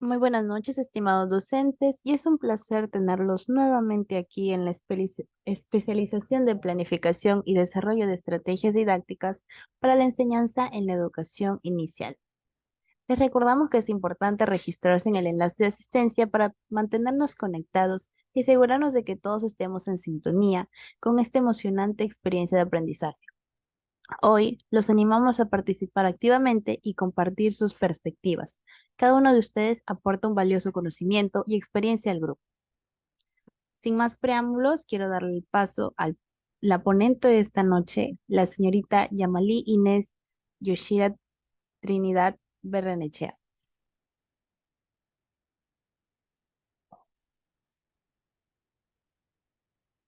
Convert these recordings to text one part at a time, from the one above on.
Muy buenas noches, estimados docentes, y es un placer tenerlos nuevamente aquí en la especialización de planificación y desarrollo de estrategias didácticas para la enseñanza en la educación inicial. Les recordamos que es importante registrarse en el enlace de asistencia para mantenernos conectados y asegurarnos de que todos estemos en sintonía con esta emocionante experiencia de aprendizaje. Hoy los animamos a participar activamente y compartir sus perspectivas. Cada uno de ustedes aporta un valioso conocimiento y experiencia al grupo. Sin más preámbulos, quiero darle el paso a la ponente de esta noche, la señorita Yamalí Inés Yoshida Trinidad Berrenechea.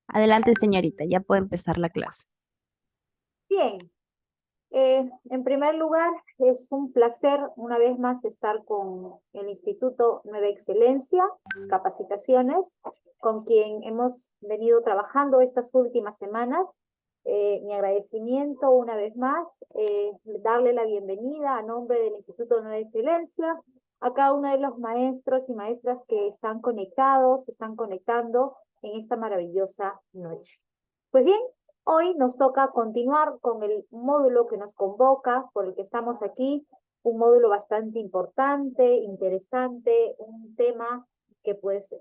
Adelante, señorita, ya puede empezar la clase. Bien, en primer lugar, es un placer una vez más estar con el Instituto Nueva Excelencia, Capacitaciones, con quien hemos venido trabajando estas últimas semanas. Mi agradecimiento una vez más, darle la bienvenida a nombre del Instituto Nueva Excelencia a cada uno de los maestros y maestras que están conectados, se están conectando en esta maravillosa noche. Pues bien, hoy nos toca continuar con el módulo que nos convoca, por el que estamos aquí, un módulo bastante importante, interesante, un tema que pues,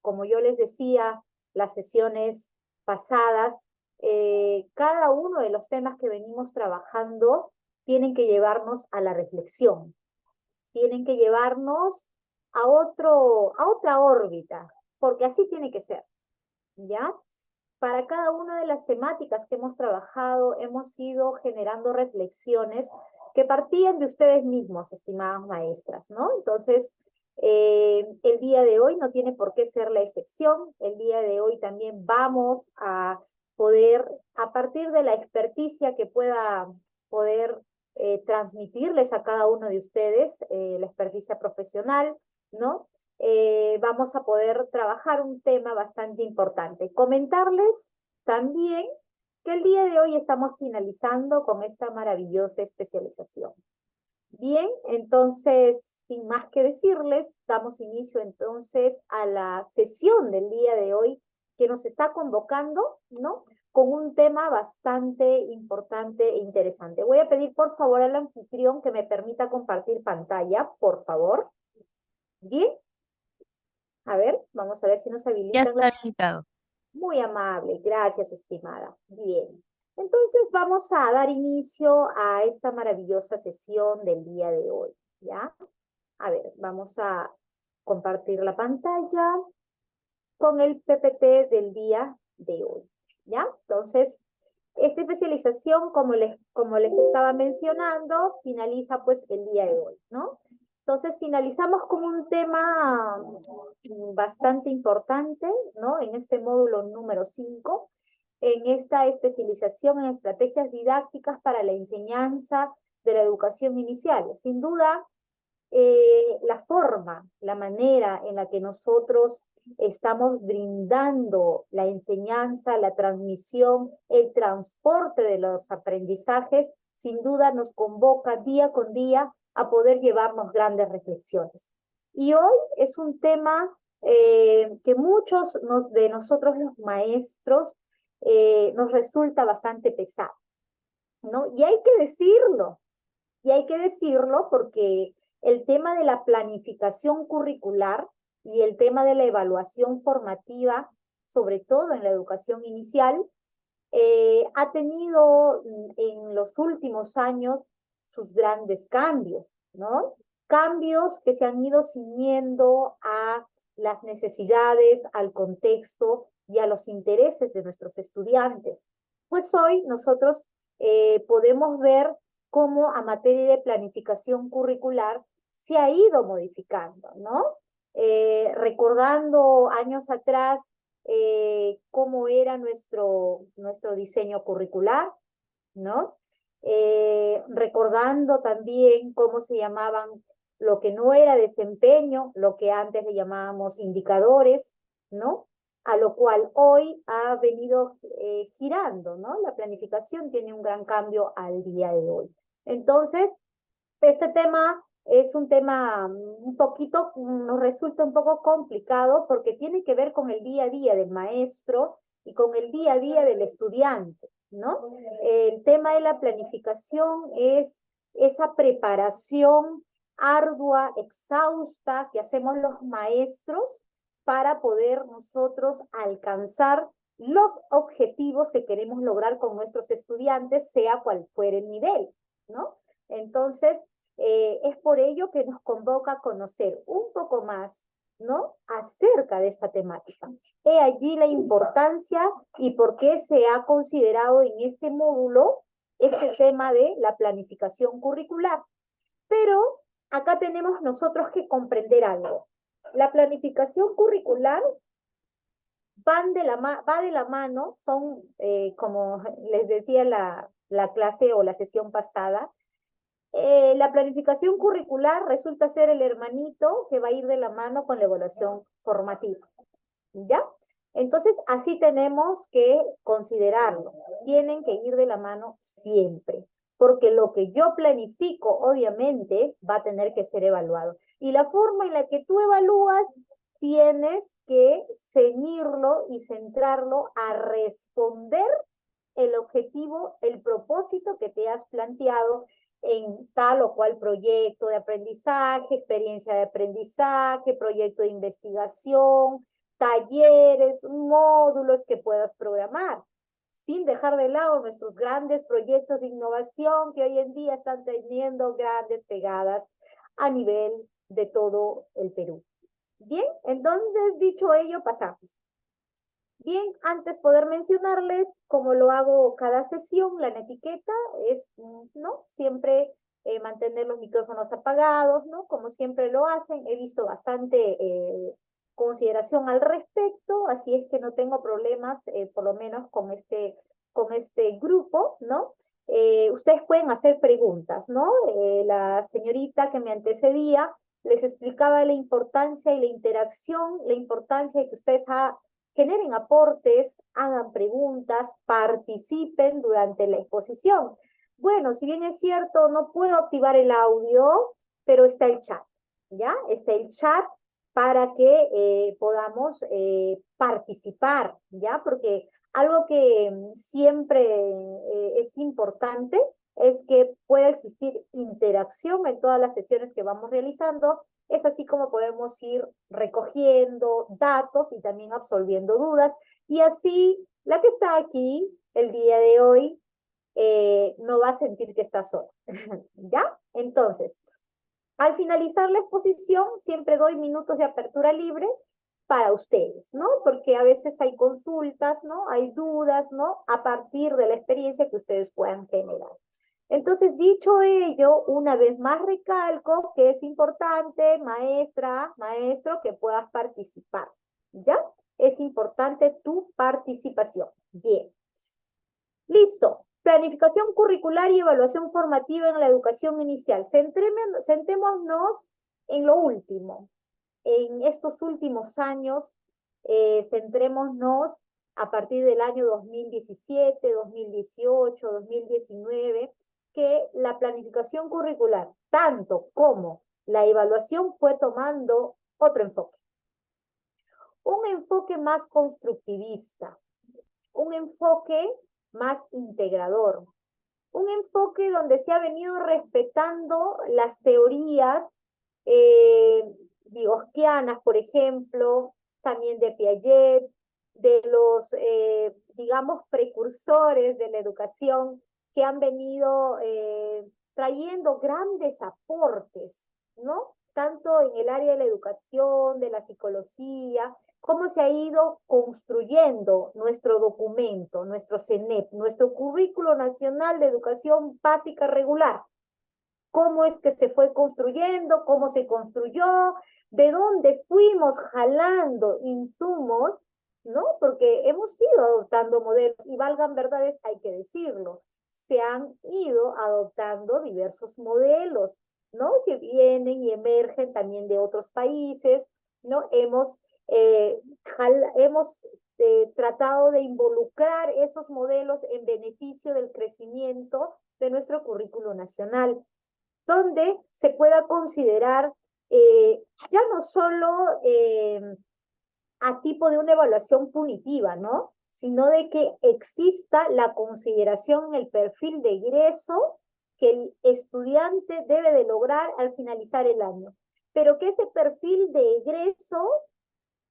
como yo les decía, las sesiones pasadas, cada uno de los temas que venimos trabajando tienen que llevarnos a la reflexión, tienen que llevarnos a otra órbita, porque así tiene que ser, ¿ya? Para cada una de las temáticas que hemos trabajado, hemos ido generando reflexiones que partían de ustedes mismos, estimadas maestras, ¿no? Entonces, el día de hoy no tiene por qué ser la excepción. El día de hoy también vamos a poder, a partir de la experticia que pueda poder transmitirles a cada uno de ustedes, la experticia profesional, ¿no? Vamos a poder trabajar un tema bastante importante. Comentarles también que el día de hoy estamos finalizando con esta maravillosa especialización. Bien, entonces, sin más que decirles, damos inicio entonces a la sesión del día de hoy que nos está convocando, ¿no? Con un tema bastante importante e interesante. Voy a pedir por favor al anfitrión que me permita compartir pantalla, por favor. Bien. A ver, vamos a ver si nos Ya habilitan está los... habilitado. Muy amable, gracias, estimada. Bien. Entonces vamos a dar inicio a esta maravillosa sesión del día de hoy, ¿ya? A ver, vamos a compartir la pantalla con el PPT del día de hoy, ¿ya? Entonces, esta especialización, como les estaba mencionando, finaliza pues el día de hoy, ¿no? Entonces finalizamos con un tema bastante importante, ¿no? En este módulo número 5, en esta especialización en estrategias didácticas para la enseñanza de la educación inicial. Sin duda, la forma, la manera en la que nosotros estamos brindando la enseñanza, la transmisión, el transporte de los aprendizajes, sin duda nos convoca día con día a poder llevarnos grandes reflexiones. Y hoy es un tema que muchos de nosotros los maestros nos resulta bastante pesado, ¿no? Y hay que decirlo porque el tema de la planificación curricular y el tema de la evaluación formativa, sobre todo en la educación inicial, ha tenido en los últimos años sus grandes cambios, ¿no? Cambios que se han ido ciñendo a las necesidades, al contexto y a los intereses de nuestros estudiantes. Pues hoy nosotros podemos ver cómo a materia de planificación curricular se ha ido modificando, ¿no? Recordando años atrás cómo era nuestro diseño curricular, ¿no? Recordando también cómo se llamaban lo que no era desempeño, lo que antes le llamábamos indicadores, ¿no? A lo cual hoy ha venido girando, ¿no? La planificación tiene un gran cambio al día de hoy. Entonces, este tema Es un tema un poquito, nos resulta un poco complicado porque tiene que ver con el día a día del maestro y con el día a día del estudiante, ¿no? El tema de la planificación es esa preparación ardua, exhausta que hacemos los maestros para poder nosotros alcanzar los objetivos que queremos lograr con nuestros estudiantes, sea cual fuere el nivel, ¿no? Entonces, es por ello que nos convoca a conocer un poco más, ¿no?, acerca de esta temática. He allí la importancia y por qué se ha considerado en este módulo este tema de la planificación curricular. Pero acá tenemos nosotros que comprender algo. La planificación curricular va de la mano, son, como les decía la clase o la sesión pasada, la planificación curricular resulta ser el hermanito que va a ir de la mano con la evaluación formativa, ¿ya? Entonces, así tenemos que considerarlo. Tienen que ir de la mano siempre, porque lo que yo planifico, obviamente, va a tener que ser evaluado. Y la forma en la que tú evalúas, tienes que ceñirlo y centrarlo a responder el objetivo, el propósito que te has planteado en tal o cual proyecto de aprendizaje, experiencia de aprendizaje, proyecto de investigación, talleres, módulos que puedas programar, sin dejar de lado nuestros grandes proyectos de innovación que hoy en día están teniendo grandes pegadas a nivel de todo el Perú. Bien, entonces, dicho ello, pasamos. Bien, antes poder mencionarles, como lo hago cada sesión, la etiqueta es, ¿no?, siempre mantener los micrófonos apagados, ¿no?, como siempre lo hacen. He visto bastante consideración al respecto, así es que no tengo problemas, por lo menos con este grupo, ¿no? Ustedes pueden hacer preguntas, ¿no? La señorita que me antecedía les explicaba la importancia y la interacción, la importancia de que ustedes generen aportes, hagan preguntas, participen durante la exposición. Bueno, si bien es cierto, no puedo activar el audio, pero está el chat, ¿ya? Está el chat para que podamos participar, ¿ya? Porque algo que siempre es importante es que pueda existir interacción en todas las sesiones que vamos realizando. Es así como podemos ir recogiendo datos y también absolviendo dudas. Y así, la que está aquí el día de hoy no va a sentir que está sola. ¿Ya? Entonces, al finalizar la exposición, siempre doy minutos de apertura libre para ustedes, ¿no? Porque a veces hay consultas, ¿no? Hay dudas, ¿no? A partir de la experiencia que ustedes puedan generar. Entonces, dicho ello, una vez más recalco que es importante, maestra, maestro, que puedas participar, ¿ya? Es importante tu participación. Bien. Listo. Planificación curricular y evaluación formativa en la educación inicial. Centrémonos en lo último. En estos últimos años, centrémonos a partir del año 2017, 2018, 2019, que la planificación curricular, tanto como la evaluación, fue tomando otro enfoque. Un enfoque más constructivista, un enfoque más integrador, un enfoque donde se ha venido respetando las teorías vygotskianas, por ejemplo, también de Piaget, de los, digamos, precursores de la educación que han venido trayendo grandes aportes, ¿no? Tanto en el área de la educación, de la psicología, cómo se ha ido construyendo nuestro documento, nuestro CENEP, nuestro Currículo Nacional de Educación Básica Regular. Cómo es que se fue construyendo, cómo se construyó, de dónde fuimos jalando insumos, ¿no? Porque hemos ido adoptando modelos, y valgan verdades, hay que decirlo, se han ido adoptando diversos modelos, ¿no? Que vienen y emergen también de otros países, ¿no? Hemos tratado de involucrar esos modelos en beneficio del crecimiento de nuestro currículo nacional. donde se pueda considerar ya no solo a tipo de una evaluación punitiva, ¿no? Sino de que exista la consideración en el perfil de egreso que el estudiante debe de lograr al finalizar el año. Pero que ese perfil de egreso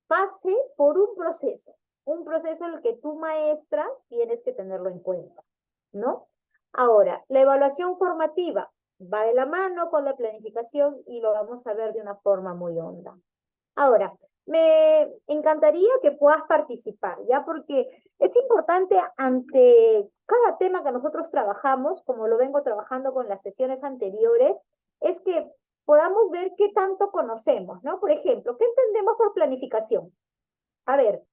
pase por un proceso en el que tu maestra tienes que tenerlo en cuenta, ¿no? Ahora, la evaluación formativa va de la mano con la planificación y lo vamos a ver de una forma muy honda. Ahora, me encantaría que puedas participar, ¿ya? Porque es importante ante cada tema que nosotros trabajamos, como lo vengo trabajando con las sesiones anteriores, es que podamos ver qué tanto conocemos, ¿no? Por ejemplo, ¿qué entendemos por planificación? A ver,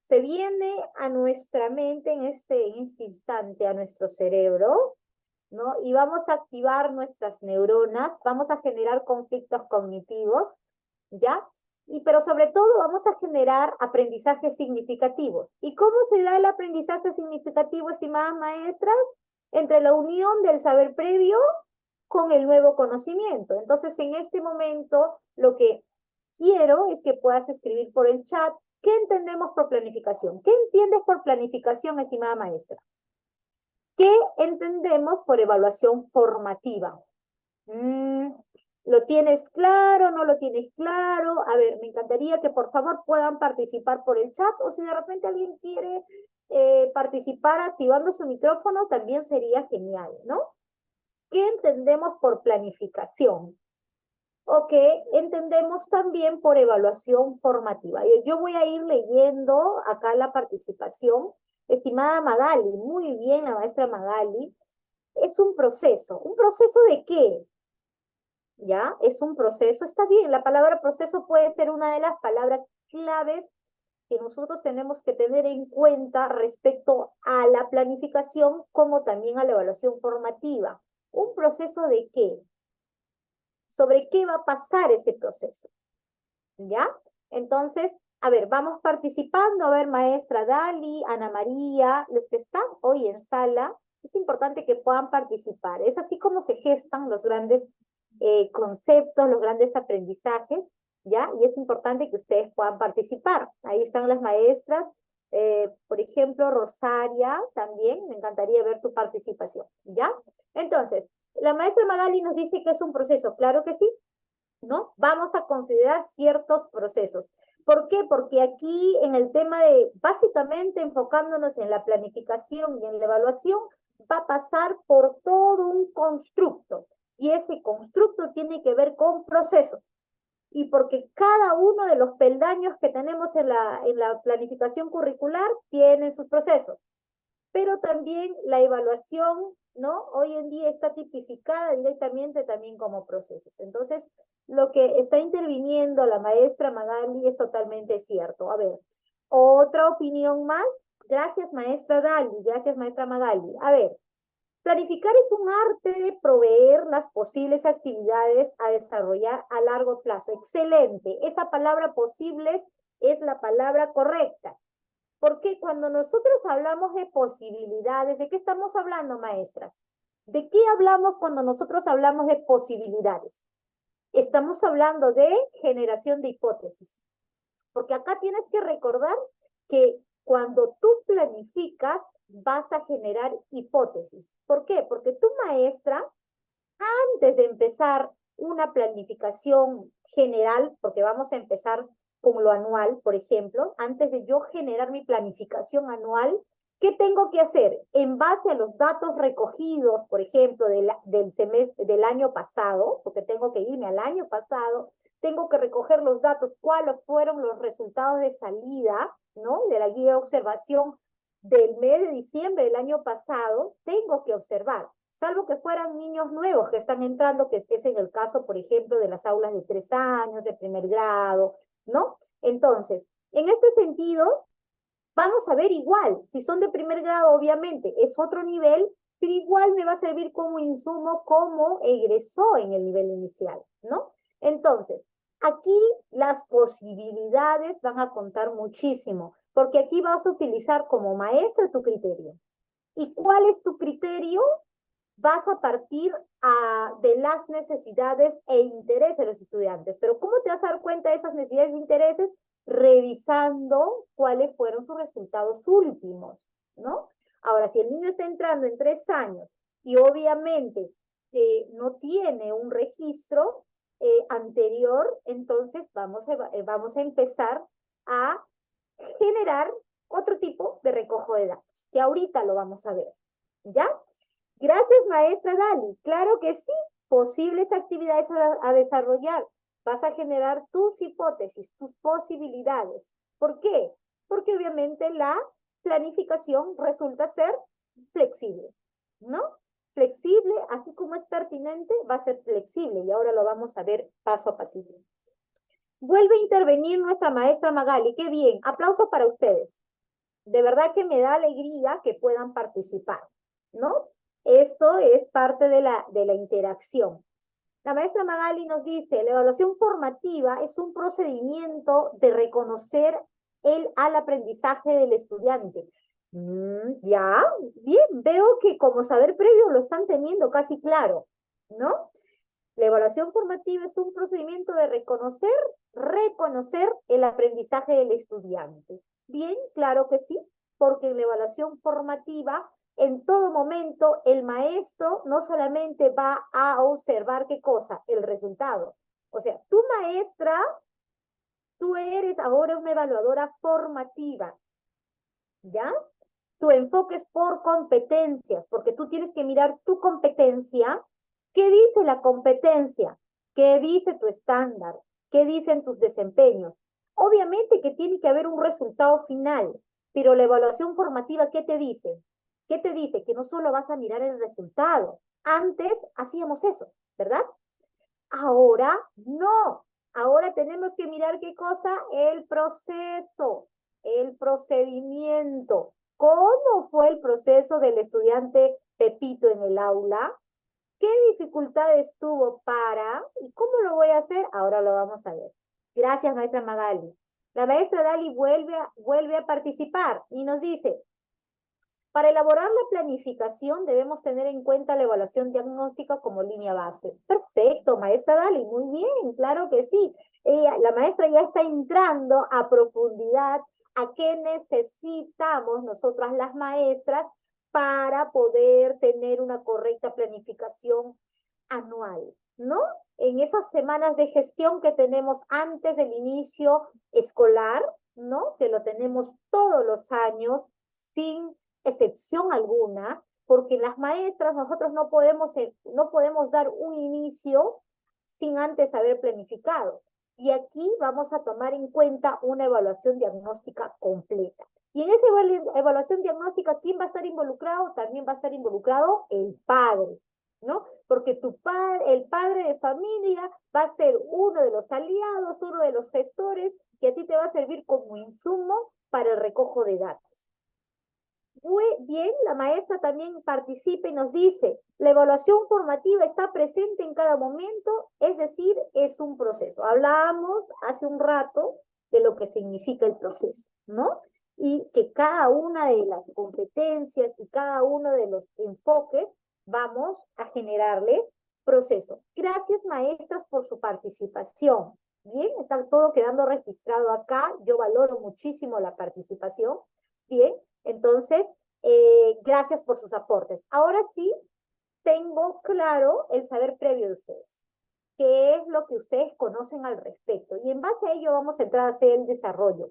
se viene a nuestra mente en este instante, a nuestro cerebro, ¿no? Y vamos a activar nuestras neuronas, vamos a generar conflictos cognitivos, ¿ya? Pero sobre todo vamos a generar aprendizajes significativos. ¿Y cómo se da el aprendizaje significativo, estimadas maestras? Entre la unión del saber previo con el nuevo conocimiento. Entonces, en este momento, lo que quiero es que puedas escribir por el chat qué entendemos por planificación. ¿Qué entiendes por planificación, estimada maestra? ¿Qué entendemos por evaluación formativa? ¿Lo tienes claro? ¿No lo tienes claro? A ver, me encantaría que por favor puedan participar por el chat o si de repente alguien quiere participar activando su micrófono, también sería genial, ¿no? ¿Qué entendemos por planificación? O qué entendemos también por evaluación formativa. Yo voy a ir leyendo acá la participación. Estimada Magali, muy bien la maestra Magali, es un proceso. ¿Un proceso de qué? ¿Ya? Es un proceso, está bien, la palabra proceso puede ser una de las palabras claves que nosotros tenemos que tener en cuenta respecto a la planificación como también a la evaluación formativa. ¿Un proceso de qué? ¿Sobre qué va a pasar ese proceso? ¿Ya? Entonces, a ver, vamos participando, a ver, maestra Dali, Ana María, los que están hoy en sala, es importante que puedan participar. Es así como se gestan los grandes conceptos, los grandes aprendizajes, ¿ya? Y es importante que ustedes puedan participar. Ahí están las maestras, por ejemplo, Rosaria, también, me encantaría ver tu participación, ¿ya? Entonces, la maestra Magali nos dice que es un proceso, claro que sí, ¿no? Vamos a considerar ciertos procesos. ¿Por qué? Porque aquí en el tema de, básicamente enfocándonos en la planificación y en la evaluación, va a pasar por todo un constructo. Y ese constructo tiene que ver con procesos. Y porque cada uno de los peldaños que tenemos en la planificación curricular tiene sus procesos, pero también la evaluación, ¿no? Hoy en día está tipificada directamente también como procesos. Entonces, lo que está interviniendo la maestra Magali es totalmente cierto. A ver, otra opinión más. Gracias, maestra Dali. Gracias, maestra Magali. A ver, planificar es un arte de proveer las posibles actividades a desarrollar a largo plazo. Excelente. Esa palabra posibles es la palabra correcta. Porque cuando nosotros hablamos de posibilidades, ¿de qué estamos hablando, maestras? ¿De qué hablamos cuando nosotros hablamos de posibilidades? Estamos hablando de generación de hipótesis. Porque acá tienes que recordar que cuando tú planificas, vas a generar hipótesis. ¿Por qué? Porque tu maestra, antes de empezar una planificación general, porque vamos a empezar con lo anual, por ejemplo, antes de yo generar mi planificación anual, ¿qué tengo que hacer? En base a los datos recogidos, por ejemplo, del semestre, del año pasado, porque tengo que irme al año pasado, tengo que recoger los datos, cuáles fueron los resultados de salida, ¿no? De la guía de observación del mes de diciembre del año pasado, tengo que observar, salvo que fueran niños nuevos que están entrando, que es en el caso, por ejemplo, de las aulas de 3 años, de primer grado, ¿no? Entonces, en este sentido, vamos a ver igual, si son de primer grado, obviamente, es otro nivel, pero igual me va a servir como insumo como egresó en el nivel inicial, ¿no? Entonces, aquí las posibilidades van a contar muchísimo, porque aquí vas a utilizar como maestra tu criterio. ¿Y cuál es tu criterio? vas a partir de las necesidades e intereses de los estudiantes. Pero ¿cómo te vas a dar cuenta de esas necesidades e intereses? Revisando cuáles fueron sus resultados últimos, ¿no? Ahora, si el niño está entrando en 3 años y obviamente no tiene un registro anterior, entonces vamos a empezar a generar otro tipo de recojo de datos, que ahorita lo vamos a ver, ¿ya? Gracias, maestra Dali. Claro que sí, posibles actividades a desarrollar. Vas a generar tus hipótesis, tus posibilidades. ¿Por qué? Porque obviamente la planificación resulta ser flexible, ¿no? Flexible, así como es pertinente, va a ser flexible y ahora lo vamos a ver paso a pasito. Vuelve a intervenir nuestra maestra Magali. Qué bien. Aplauso para ustedes. De verdad que me da alegría que puedan participar, ¿no? Esto es parte de la interacción. La maestra Magali nos dice, la evaluación formativa es un procedimiento de reconocer al aprendizaje del estudiante. Ya, bien, veo que como saber previo lo están teniendo casi claro, ¿no? La evaluación formativa es un procedimiento de reconocer el aprendizaje del estudiante. Bien, claro que sí, porque en la evaluación formativa, en todo momento, el maestro no solamente va a observar qué cosa, el resultado. O sea, tu maestra, tú eres ahora una evaluadora formativa, ¿ya? Tu enfoque es por competencias, porque tú tienes que mirar tu competencia. ¿Qué dice la competencia? ¿Qué dice tu estándar? ¿Qué dicen tus desempeños? Obviamente que tiene que haber un resultado final, pero la evaluación formativa, ¿qué te dice? ¿Qué te dice? Que no solo vas a mirar el resultado. Antes hacíamos eso, ¿verdad? Ahora no. Ahora tenemos que mirar qué cosa, el proceso, el procedimiento. ¿Cómo fue el proceso del estudiante Pepito en el aula? ¿Qué dificultades tuvo para? ¿Y cómo lo voy a hacer? Ahora lo vamos a ver. Gracias, maestra Magali. La maestra Dali vuelve a participar y nos dice, para elaborar la planificación debemos tener en cuenta la evaluación diagnóstica como línea base. Perfecto, maestra Dali, muy bien, claro que sí. La maestra ya está entrando a profundidad a qué necesitamos nosotras las maestras para poder tener una correcta planificación anual, ¿no? En esas semanas de gestión que tenemos antes del inicio escolar, ¿no? Que lo tenemos todos los años sin excepción alguna, porque las maestras nosotros no podemos dar un inicio sin antes haber planificado. Y aquí vamos a tomar en cuenta una evaluación diagnóstica completa. Y en esa evaluación diagnóstica, ¿quién va a estar involucrado? También va a estar involucrado el padre, ¿no? Porque el padre de familia va a ser uno de los aliados, uno de los gestores, que a ti te va a servir como insumo para el recojo de datos. Muy bien, la maestra también participa y nos dice, la evaluación formativa está presente en cada momento, es decir, es un proceso. Hablábamos hace un rato de lo que significa el proceso, ¿no? Y que cada una de las competencias y cada uno de los enfoques vamos a generarles proceso. Gracias, maestras, por su participación. Bien, está todo quedando registrado acá. Yo valoro muchísimo la participación. Bien, entonces, gracias por sus aportes. Ahora sí, tengo claro el saber previo de ustedes. ¿Qué es lo que ustedes conocen al respecto? Y en base a ello vamos a entrar a hacer el desarrollo.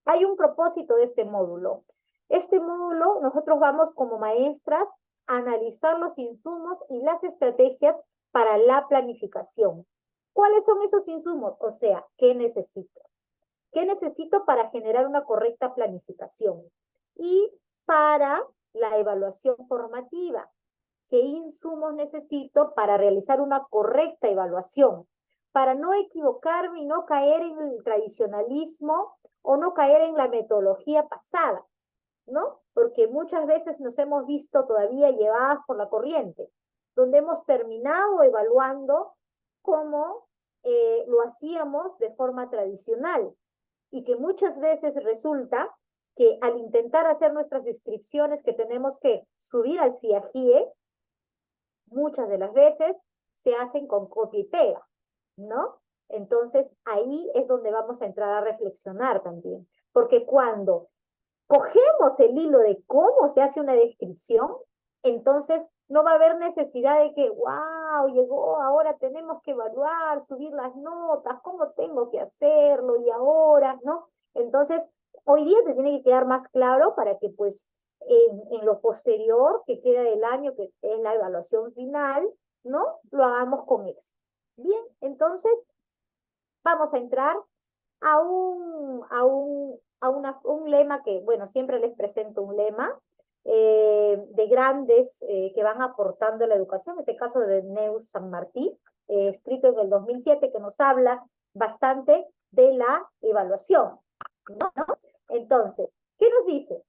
Hay un propósito de este módulo. Este módulo, nosotros vamos como maestras a analizar los insumos y las estrategias para la planificación. ¿Cuáles son esos insumos? O sea, ¿qué necesito? ¿Qué necesito para generar una correcta planificación? Y para la evaluación formativa, ¿qué insumos necesito para realizar una correcta evaluación? Para no equivocarme y no caer en el tradicionalismo o no caer en la metodología pasada, ¿no? Porque muchas veces nos hemos visto todavía llevadas por la corriente, donde hemos terminado evaluando como lo hacíamos de forma tradicional y que muchas veces resulta que al intentar hacer nuestras descripciones que tenemos que subir al CIAGIE, muchas de las veces se hacen con copia y pega, ¿no? Entonces, ahí es donde vamos a entrar a reflexionar también, porque cuando cogemos el hilo de cómo se hace una descripción, entonces no va a haber necesidad de que, wow, llegó, ahora tenemos que evaluar, subir las notas, cómo tengo que hacerlo y ahora, ¿no? Entonces, hoy día te tiene que quedar más claro para que pues en lo posterior, que queda del año, que es la evaluación final, ¿no? Lo hagamos con éxito. Bien, entonces vamos a entrar a un lema que, bueno, siempre les presento un lema de grandes que van aportando a la educación, en este caso de Neus San Martí, escrito en el 2007, que nos habla bastante de la evaluación, ¿no? Entonces, ¿qué nos dice?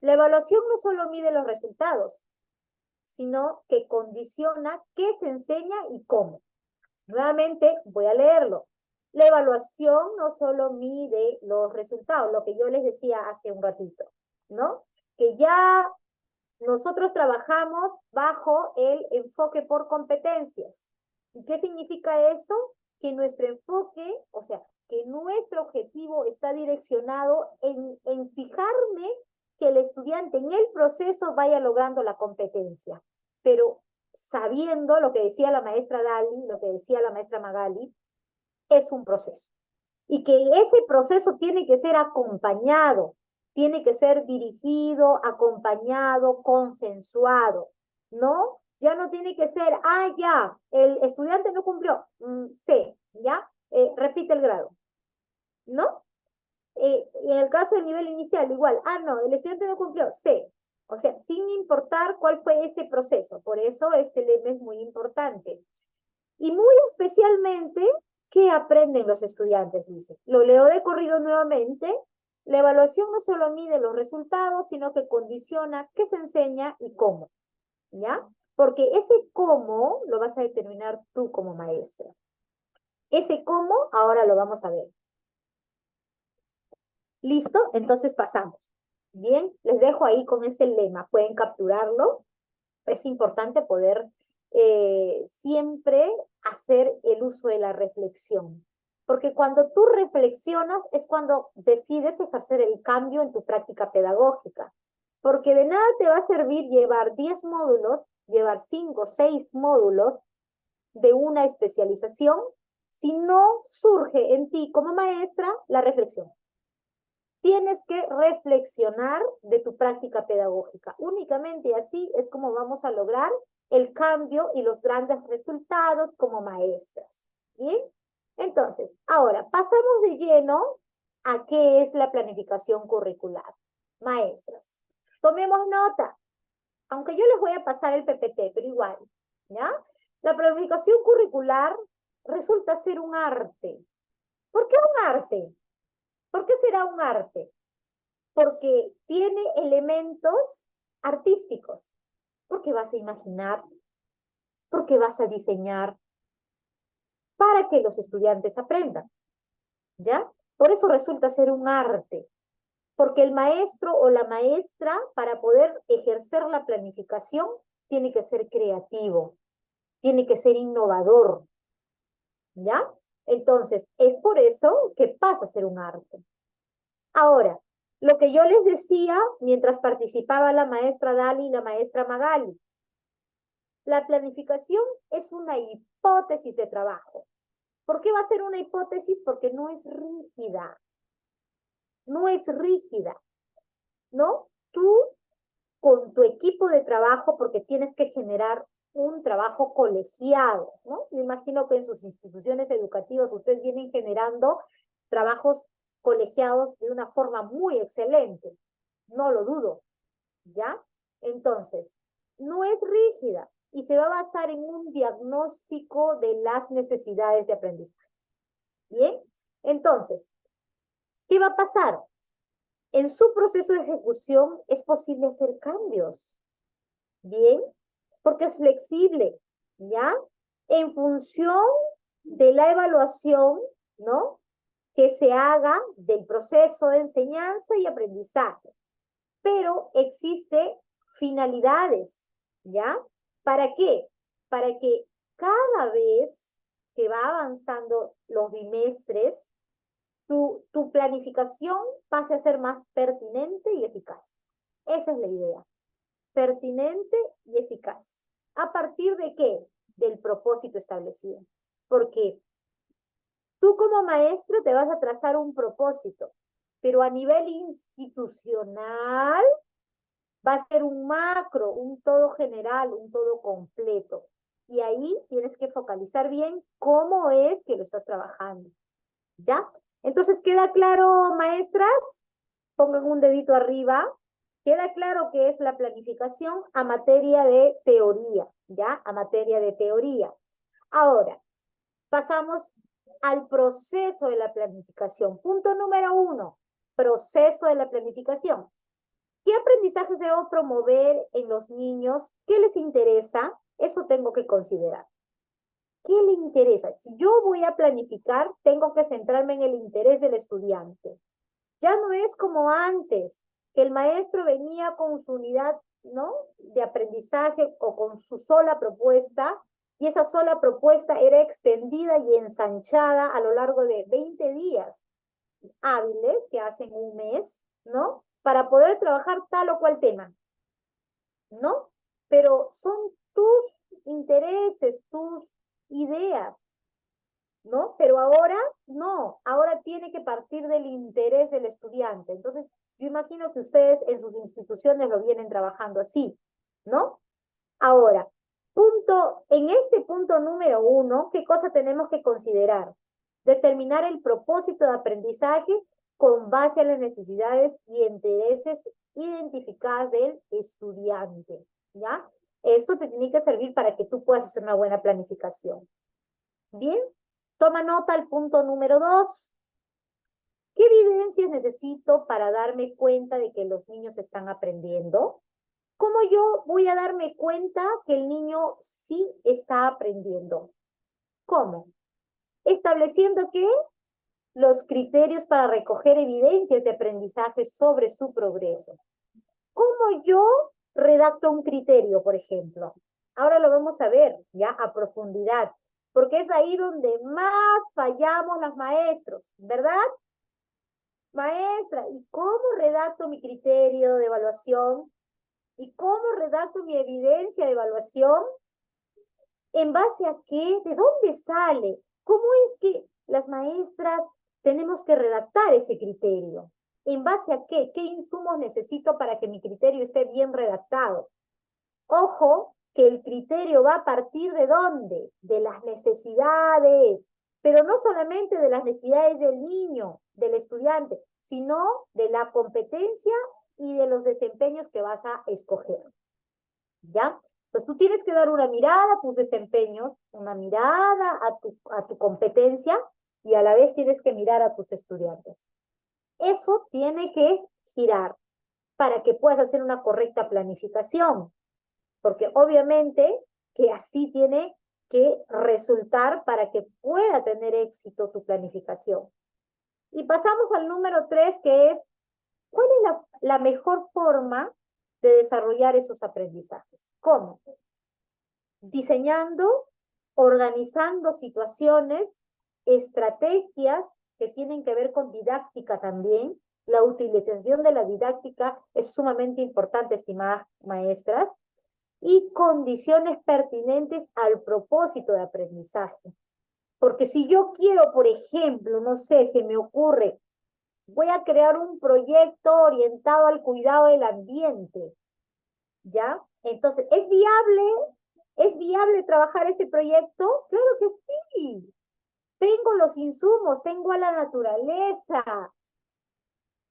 La evaluación no solo mide los resultados, sino que condiciona qué se enseña y cómo. Nuevamente, voy a leerlo. La evaluación no solo mide los resultados, lo que yo les decía hace un ratito, ¿no? Que ya nosotros trabajamos bajo el enfoque por competencias. ¿Y qué significa eso? Que nuestro enfoque, o sea, que nuestro objetivo está direccionado en fijarme que el estudiante en el proceso vaya logrando la competencia. Pero sabiendo lo que decía la maestra Dali, lo que decía la maestra Magali, es un proceso. Y que ese proceso tiene que ser acompañado, tiene que ser dirigido, acompañado, consensuado, ¿no? Ya no tiene que ser, ya, el estudiante no cumplió, C, ¿ya? Repite el grado, ¿no? Y en el caso del nivel inicial, igual, no, el estudiante no cumplió, C. O sea, sin importar cuál fue ese proceso. Por eso este lema es muy importante. Y muy especialmente, ¿qué aprenden los estudiantes? Dice. Lo leo de corrido nuevamente. La evaluación no solo mide los resultados, sino que condiciona qué se enseña y cómo. ¿Ya? Porque ese cómo lo vas a determinar tú como maestra. Ese cómo ahora lo vamos a ver. ¿Listo? Entonces pasamos. Bien, les dejo ahí con ese lema. Pueden capturarlo. Es importante poder siempre hacer el uso de la reflexión. Porque cuando tú reflexionas es cuando decides ejercer el cambio en tu práctica pedagógica. Porque de nada te va a servir llevar 10 módulos, llevar 5 o 6 módulos de una especialización si no surge en ti como maestra la reflexión. Tienes que reflexionar de tu práctica pedagógica. Únicamente así es como vamos a lograr el cambio y los grandes resultados como maestras. ¿Bien? Entonces, ahora pasamos de lleno a qué es la planificación curricular. Maestras, tomemos nota, aunque yo les voy a pasar el PPT, pero igual, ¿ya? La planificación curricular resulta ser un arte. ¿Por qué un arte? ¿Por qué será un arte? Porque tiene elementos artísticos, porque vas a imaginar, porque vas a diseñar para que los estudiantes aprendan, ¿ya? Por eso resulta ser un arte, porque el maestro o la maestra, para poder ejercer la planificación, tiene que ser creativo, tiene que ser innovador, ¿ya? Entonces, es por eso que pasa a ser un arte. Ahora, lo que yo les decía mientras participaba la maestra Dali y la maestra Magali, la planificación es una hipótesis de trabajo. ¿Por qué va a ser una hipótesis? Porque no es rígida. No es rígida, ¿no? Tú con tu equipo de trabajo, porque tienes que generar un trabajo colegiado, ¿no? Me imagino que en sus instituciones educativas ustedes vienen generando trabajos colegiados de una forma muy excelente, no lo dudo, ¿ya? Entonces, no es rígida y se va a basar en un diagnóstico de las necesidades de aprendizaje. ¿Bien? Entonces, ¿qué va a pasar? En su proceso de ejecución es posible hacer cambios, ¿bien? Porque es flexible, ¿ya? En función de la evaluación, ¿no? Que se haga del proceso de enseñanza y aprendizaje. Pero existe finalidades, ¿ya? ¿Para qué? para que cada vez que va avanzando los bimestres, tu planificación pase a ser más pertinente y eficaz. Esa es la idea. Pertinente y eficaz. ¿A partir de qué? Del propósito establecido. Porque tú como maestro te vas a trazar un propósito, pero a nivel institucional va a ser un macro, un todo general, un todo completo. Y ahí tienes que focalizar bien cómo es que lo estás trabajando. ¿Ya? Entonces, ¿queda claro, maestras? Pongan un dedito arriba. Queda claro que es la planificación a materia de teoría, ¿ya? A materia de teoría. Ahora, pasamos al proceso de la planificación. Punto número 1, proceso de la planificación. ¿Qué aprendizajes debo promover en los niños? ¿Qué les interesa? Eso tengo que considerar. ¿Qué le interesa? Si yo voy a planificar, tengo que centrarme en el interés del estudiante. Ya no es como antes, que el maestro venía con su unidad, ¿no?, de aprendizaje o con su sola propuesta, y esa sola propuesta era extendida y ensanchada a lo largo de 20 días hábiles, que hacen un mes, ¿no?, para poder trabajar tal o cual tema, ¿no? Pero son tus intereses, tus ideas, ¿no? Pero ahora no, ahora tiene que partir del interés del estudiante. Entonces, yo imagino que ustedes en sus instituciones lo vienen trabajando así, ¿no? Ahora, en este punto número 1, ¿qué cosa tenemos que considerar? Determinar el propósito de aprendizaje con base a las necesidades y intereses identificadas del estudiante, ¿ya? Esto te tiene que servir para que tú puedas hacer una buena planificación. Bien, toma nota al punto número 2. ¿Qué evidencias necesito para darme cuenta de que los niños están aprendiendo? ¿Cómo yo voy a darme cuenta que el niño sí está aprendiendo? ¿Cómo? Estableciendo que los criterios para recoger evidencias de aprendizaje sobre su progreso. ¿Cómo yo redacto un criterio, por ejemplo? Ahora lo vamos a ver ya a profundidad, porque es ahí donde más fallamos los maestros, ¿verdad? Maestra, ¿y cómo redacto mi criterio de evaluación? ¿Y cómo redacto mi evidencia de evaluación? ¿En base a qué? ¿De dónde sale? ¿Cómo es que las maestras tenemos que redactar ese criterio? ¿En base a qué? ¿Qué insumos necesito para que mi criterio esté bien redactado? Ojo, que el criterio va a partir ¿de dónde? De las necesidades, pero no solamente de las necesidades del niño, del estudiante, sino de la competencia y de los desempeños que vas a escoger. ¿Ya? Pues tú tienes que dar una mirada a tus desempeños, una mirada a tu competencia, y a la vez tienes que mirar a tus estudiantes. Eso tiene que girar para que puedas hacer una correcta planificación, porque obviamente que así tiene que resultar para que pueda tener éxito tu planificación. Y pasamos al número 3, que es, ¿cuál es la mejor forma de desarrollar esos aprendizajes? ¿Cómo? Diseñando, organizando situaciones, estrategias que tienen que ver con didáctica también. La utilización de la didáctica es sumamente importante, estimadas maestras, y condiciones pertinentes al propósito de aprendizaje. Porque si yo quiero, por ejemplo, no sé, se me ocurre, voy a crear un proyecto orientado al cuidado del ambiente, ¿ya? Entonces, ¿es viable? ¿Es viable trabajar ese proyecto? Claro que sí. Tengo los insumos, tengo a la naturaleza,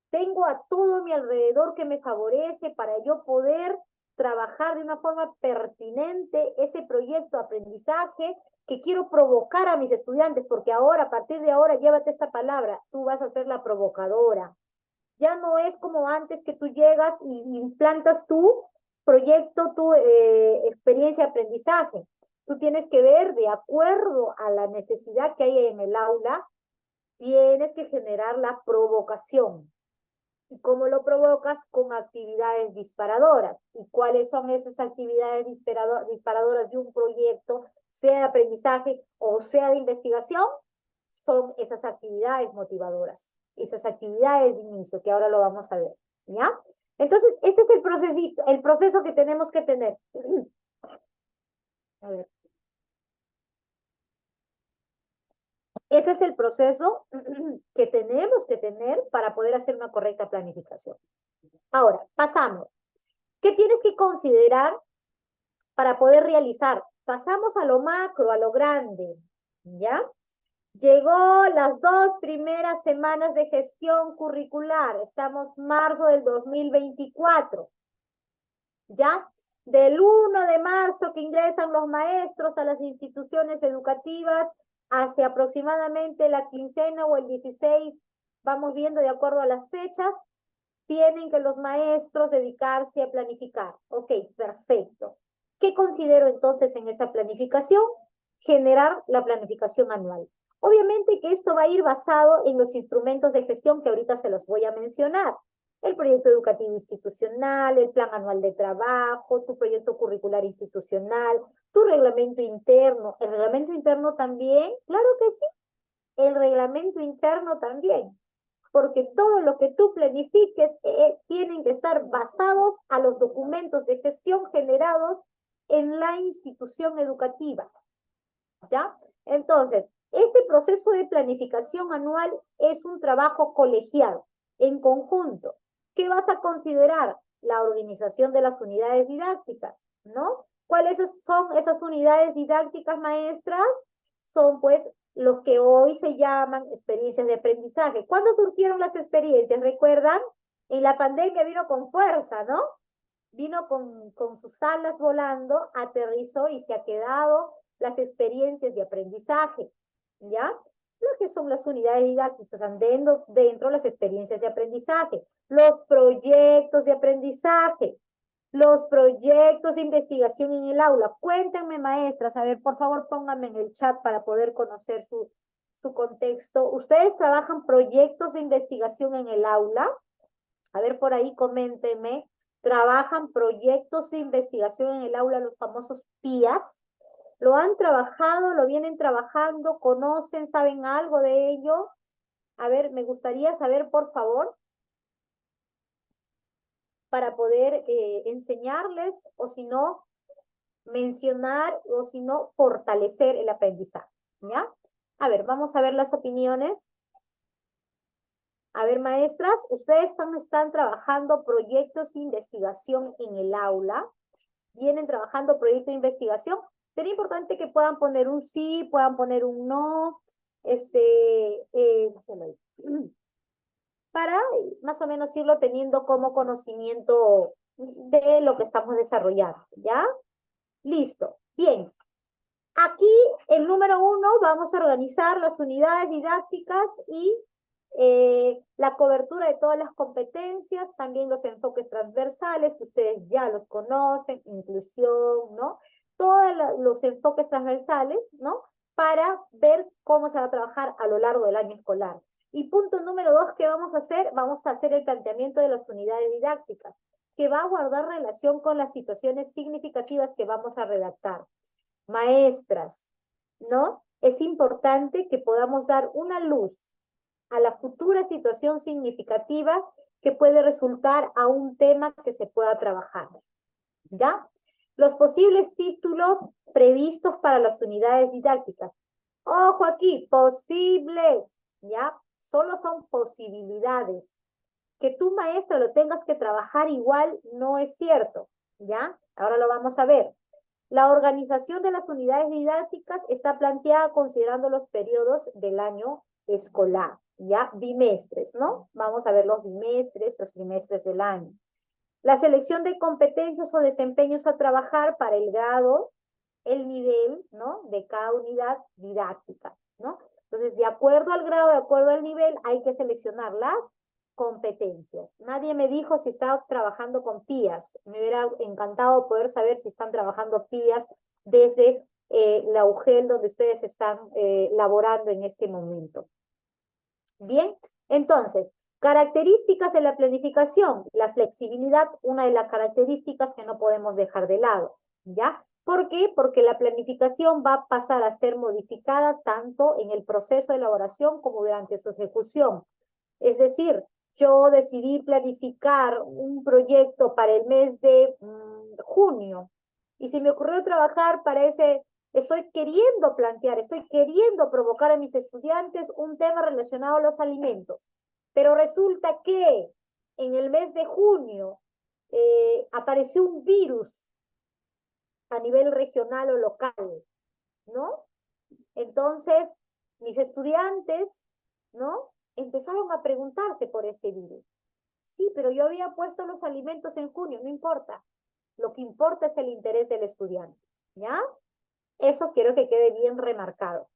tengo a todo mi alrededor que me favorece para yo poder trabajar de una forma pertinente ese proyecto de aprendizaje que quiero provocar a mis estudiantes, porque ahora, a partir de ahora, llévate esta palabra, tú vas a ser la provocadora. Ya no es como antes que tú llegas y implantas tu proyecto, tu experiencia de aprendizaje. Tú tienes que ver de acuerdo a la necesidad que hay en el aula, tienes que generar la provocación. ¿Y cómo lo provocas? Con actividades disparadoras. ¿Y cuáles son esas actividades disparadoras de un proyecto, sea de aprendizaje o sea de investigación? Son esas actividades motivadoras, esas actividades de inicio, que ahora lo vamos a ver, ¿ya? Entonces, este es el proceso que tenemos que tener. A ver. Ese es el proceso que tenemos que tener para poder hacer una correcta planificación. Ahora, pasamos. ¿Qué tienes que considerar para poder realizar? Pasamos a lo macro, a lo grande, ¿ya? Llegó las 2 primeras semanas de gestión curricular. Estamos marzo del 2024. ¿Ya? Del 1 de marzo que ingresan los maestros a las instituciones educativas hacia aproximadamente la quincena o el 16, vamos viendo de acuerdo a las fechas, tienen que los maestros dedicarse a planificar. Ok, perfecto. ¿Qué considero entonces en esa planificación? Generar la planificación anual. Obviamente que esto va a ir basado en los instrumentos de gestión que ahorita se los voy a mencionar. El proyecto educativo institucional, el plan anual de trabajo, tu proyecto curricular institucional, tu reglamento interno. ¿El reglamento interno también? Claro que sí. El reglamento interno también, porque todo lo que tú planifiques tienen que estar basados a los documentos de gestión generados en la institución educativa, ¿ya? Entonces, este proceso de planificación anual es un trabajo colegiado, en conjunto. ¿Qué vas a considerar? La organización de las unidades didácticas, ¿no? ¿Cuáles son esas unidades didácticas, maestras? Son, pues, los que hoy se llaman experiencias de aprendizaje. ¿Cuándo surgieron las experiencias? ¿Recuerdan? En la pandemia vino con fuerza, ¿no? Vino con sus alas volando, aterrizó y se ha quedado las experiencias de aprendizaje, ¿ya? Lo que son las unidades didácticas, dentro las experiencias de aprendizaje, los proyectos de aprendizaje, los proyectos de investigación en el aula. Cuéntenme, maestras, a ver, por favor, pónganme en el chat para poder conocer su contexto. ¿Ustedes trabajan proyectos de investigación en el aula? A ver, por ahí coméntenme. ¿Trabajan proyectos de investigación en el aula, los famosos PIAs? ¿Lo han trabajado? ¿Lo vienen trabajando? ¿Conocen? ¿Saben algo de ello? A ver, me gustaría saber, por favor, para poder enseñarles o si no, mencionar o si no, fortalecer el aprendizaje, ¿ya? A ver, vamos a ver las opiniones. A ver, maestras, ustedes están trabajando proyectos de investigación en el aula. Vienen trabajando proyectos de investigación. Sería importante que puedan poner un sí, puedan poner un no, para más o menos irlo teniendo como conocimiento de lo que estamos desarrollando, ¿ya? Listo. Bien. Aquí, el número 1, vamos a organizar las unidades didácticas y la cobertura de todas las competencias, también los enfoques transversales, que ustedes ya los conocen, inclusión, ¿no? Todos los enfoques transversales, ¿no? Para ver cómo se va a trabajar a lo largo del año escolar. Y punto número 2, ¿qué vamos a hacer? Vamos a hacer el planteamiento de las unidades didácticas, que va a guardar relación con las situaciones significativas que vamos a redactar. Maestras, ¿no? Es importante que podamos dar una luz a la futura situación significativa que puede resultar a un tema que se pueda trabajar, ¿ya? Los posibles títulos previstos para las unidades didácticas. Ojo aquí, posibles, ¿ya? Solo son posibilidades. Que tú, maestra, lo tengas que trabajar igual no es cierto, ¿ya? Ahora lo vamos a ver. La organización de las unidades didácticas está planteada considerando los periodos del año escolar, ¿ya? Bimestres, ¿no? Vamos a ver los bimestres, los trimestres del año. La selección de competencias o desempeños a trabajar para el grado, el nivel, ¿no? De cada unidad didáctica, ¿no? Entonces, de acuerdo al grado, de acuerdo al nivel, hay que seleccionar las competencias. Nadie me dijo si estaba trabajando con PIAs. Me hubiera encantado poder saber si están trabajando PIAs desde la UGEL donde ustedes están laborando en este momento. Bien, entonces, Características de la planificación. La flexibilidad, una de las características que no podemos dejar de lado, ¿ya? ¿Por qué? Porque la planificación va a pasar a ser modificada tanto en el proceso de elaboración como durante su ejecución. Es decir, yo decidí planificar un proyecto para el mes de junio y se me ocurrió trabajar para ese, estoy queriendo plantear, estoy queriendo provocar a mis estudiantes un tema relacionado a los alimentos, pero resulta que en el mes de junio apareció un virus a nivel regional o local, ¿no? Entonces, mis estudiantes, ¿no? Empezaron a preguntarse por este virus. Sí, pero yo había puesto los alimentos en junio, no importa. Lo que importa es el interés del estudiante, ¿ya? Eso quiero que quede bien remarcado.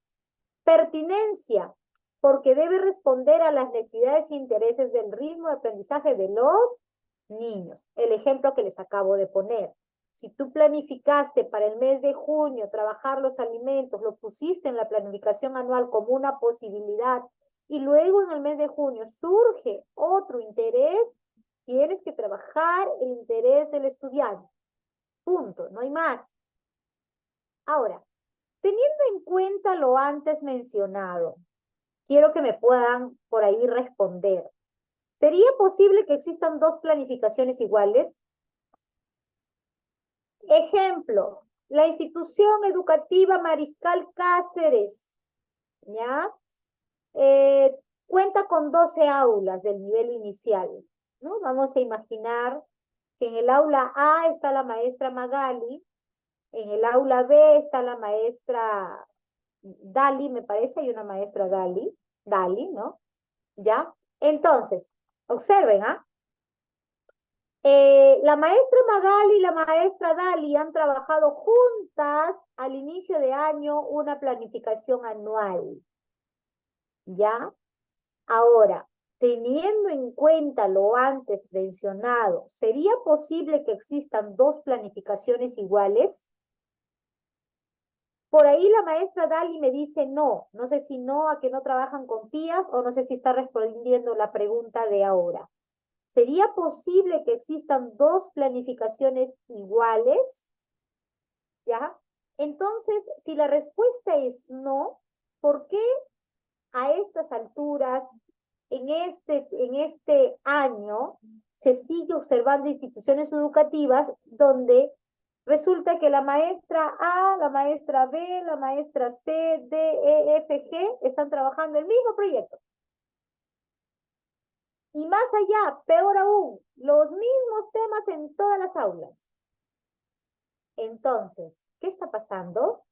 Pertinencia, porque debe responder a las necesidades e intereses del ritmo de aprendizaje de los niños. El ejemplo que les acabo de poner. Si tú planificaste para el mes de junio trabajar los alimentos, lo pusiste en la planificación anual como una posibilidad y luego en el mes de junio surge otro interés, tienes que trabajar el interés del estudiante. Punto, no hay más. Ahora, teniendo en cuenta lo antes mencionado, quiero que me puedan por ahí responder. ¿Sería posible que existan dos planificaciones iguales? Ejemplo, la institución educativa Mariscal Cáceres, ¿ya? Cuenta con 12 aulas del nivel inicial, ¿no? Vamos a imaginar que en el aula A está la maestra Magali, en el aula B está la maestra Dali, me parece, hay una maestra Dali, ¿no? ¿Ya? Entonces, observen, ¿ah? La maestra Magali y la maestra Dali han trabajado juntas al inicio de año una planificación anual, ¿ya? Ahora, teniendo en cuenta lo antes mencionado, ¿sería posible que existan dos planificaciones iguales? Por ahí la maestra Dali me dice no. No sé si no a que no trabajan con tías o no sé si está respondiendo la pregunta de ahora. ¿Sería posible que existan dos planificaciones iguales? ¿Ya? Entonces, si la respuesta es no, ¿por qué a estas alturas, en este año, se sigue observando instituciones educativas donde resulta que la maestra A, la maestra B, la maestra C, D, E, F, G están trabajando el mismo proyecto? Y más allá, peor aún, los mismos temas en todas las aulas. Entonces, ¿qué está pasando?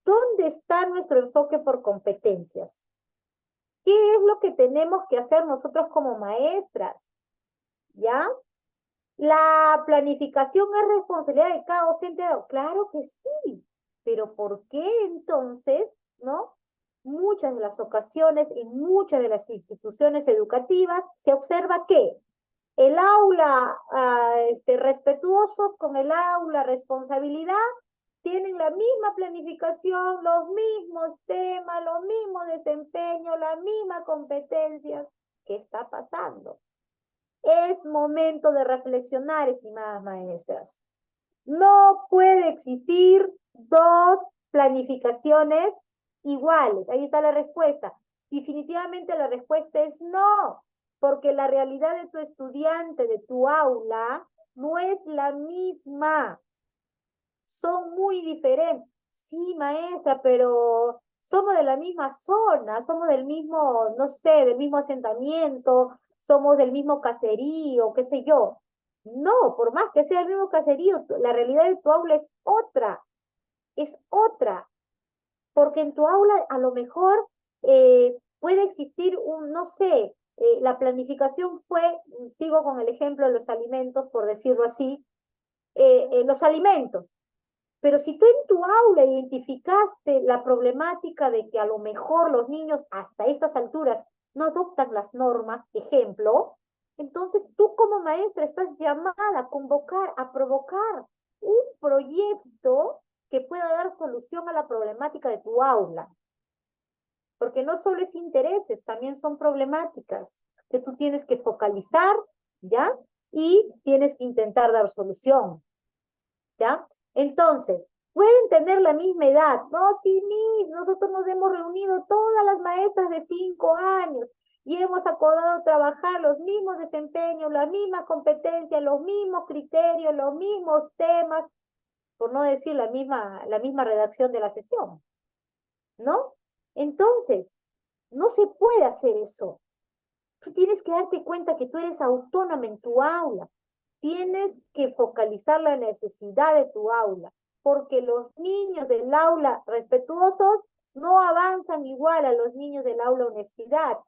¿Dónde está nuestro enfoque por competencias? ¿Qué es lo que tenemos que hacer nosotros como maestras? ¿Ya? ¿La planificación es responsabilidad de cada docente? Claro que sí, pero ¿por qué entonces, no? Muchas de las ocasiones, en muchas de las instituciones educativas, se observa que el aula, respetuosos con el aula, responsabilidad, tienen la misma planificación, los mismos temas, los mismos desempeños, la misma competencia. ¿Qué está pasando? Es momento de reflexionar, estimadas maestras. No puede existir dos planificaciones iguales. Ahí está la respuesta. Definitivamente la respuesta es no, porque la realidad de tu estudiante, de tu aula, no es la misma. Son muy diferentes. Sí, maestra, pero somos de la misma zona, somos del mismo, no sé, del mismo asentamiento, somos del mismo caserío, qué sé yo. No, por más que sea el mismo caserío, la realidad de tu aula es otra, porque en tu aula a lo mejor puede existir no sé, la planificación fue, sigo con el ejemplo de los alimentos, por decirlo así, los alimentos. Pero si tú en tu aula identificaste la problemática de que a lo mejor los niños hasta estas alturas no adoptan las normas, ejemplo, entonces tú como maestra estás llamada a convocar, a provocar un proyecto que pueda dar solución a la problemática de tu aula. Porque no solo es intereses, también son problemáticas. que tú tienes que focalizar, ¿ya? Y tienes que intentar dar solución, ¿ya? Entonces, pueden tener la misma edad. No, sí, nosotros nos hemos reunido todas las maestras de 5 años y hemos acordado trabajar los mismos desempeños, las mismas competencias, los mismos criterios, los mismos temas, por no decir la misma redacción de la sesión, ¿no? Entonces, no se puede hacer eso. Tú tienes que darte cuenta que tú eres autónoma en tu aula. Tienes que focalizar la necesidad de tu aula, porque los niños del aula respetuosos no avanzan igual a los niños del aula honestidad,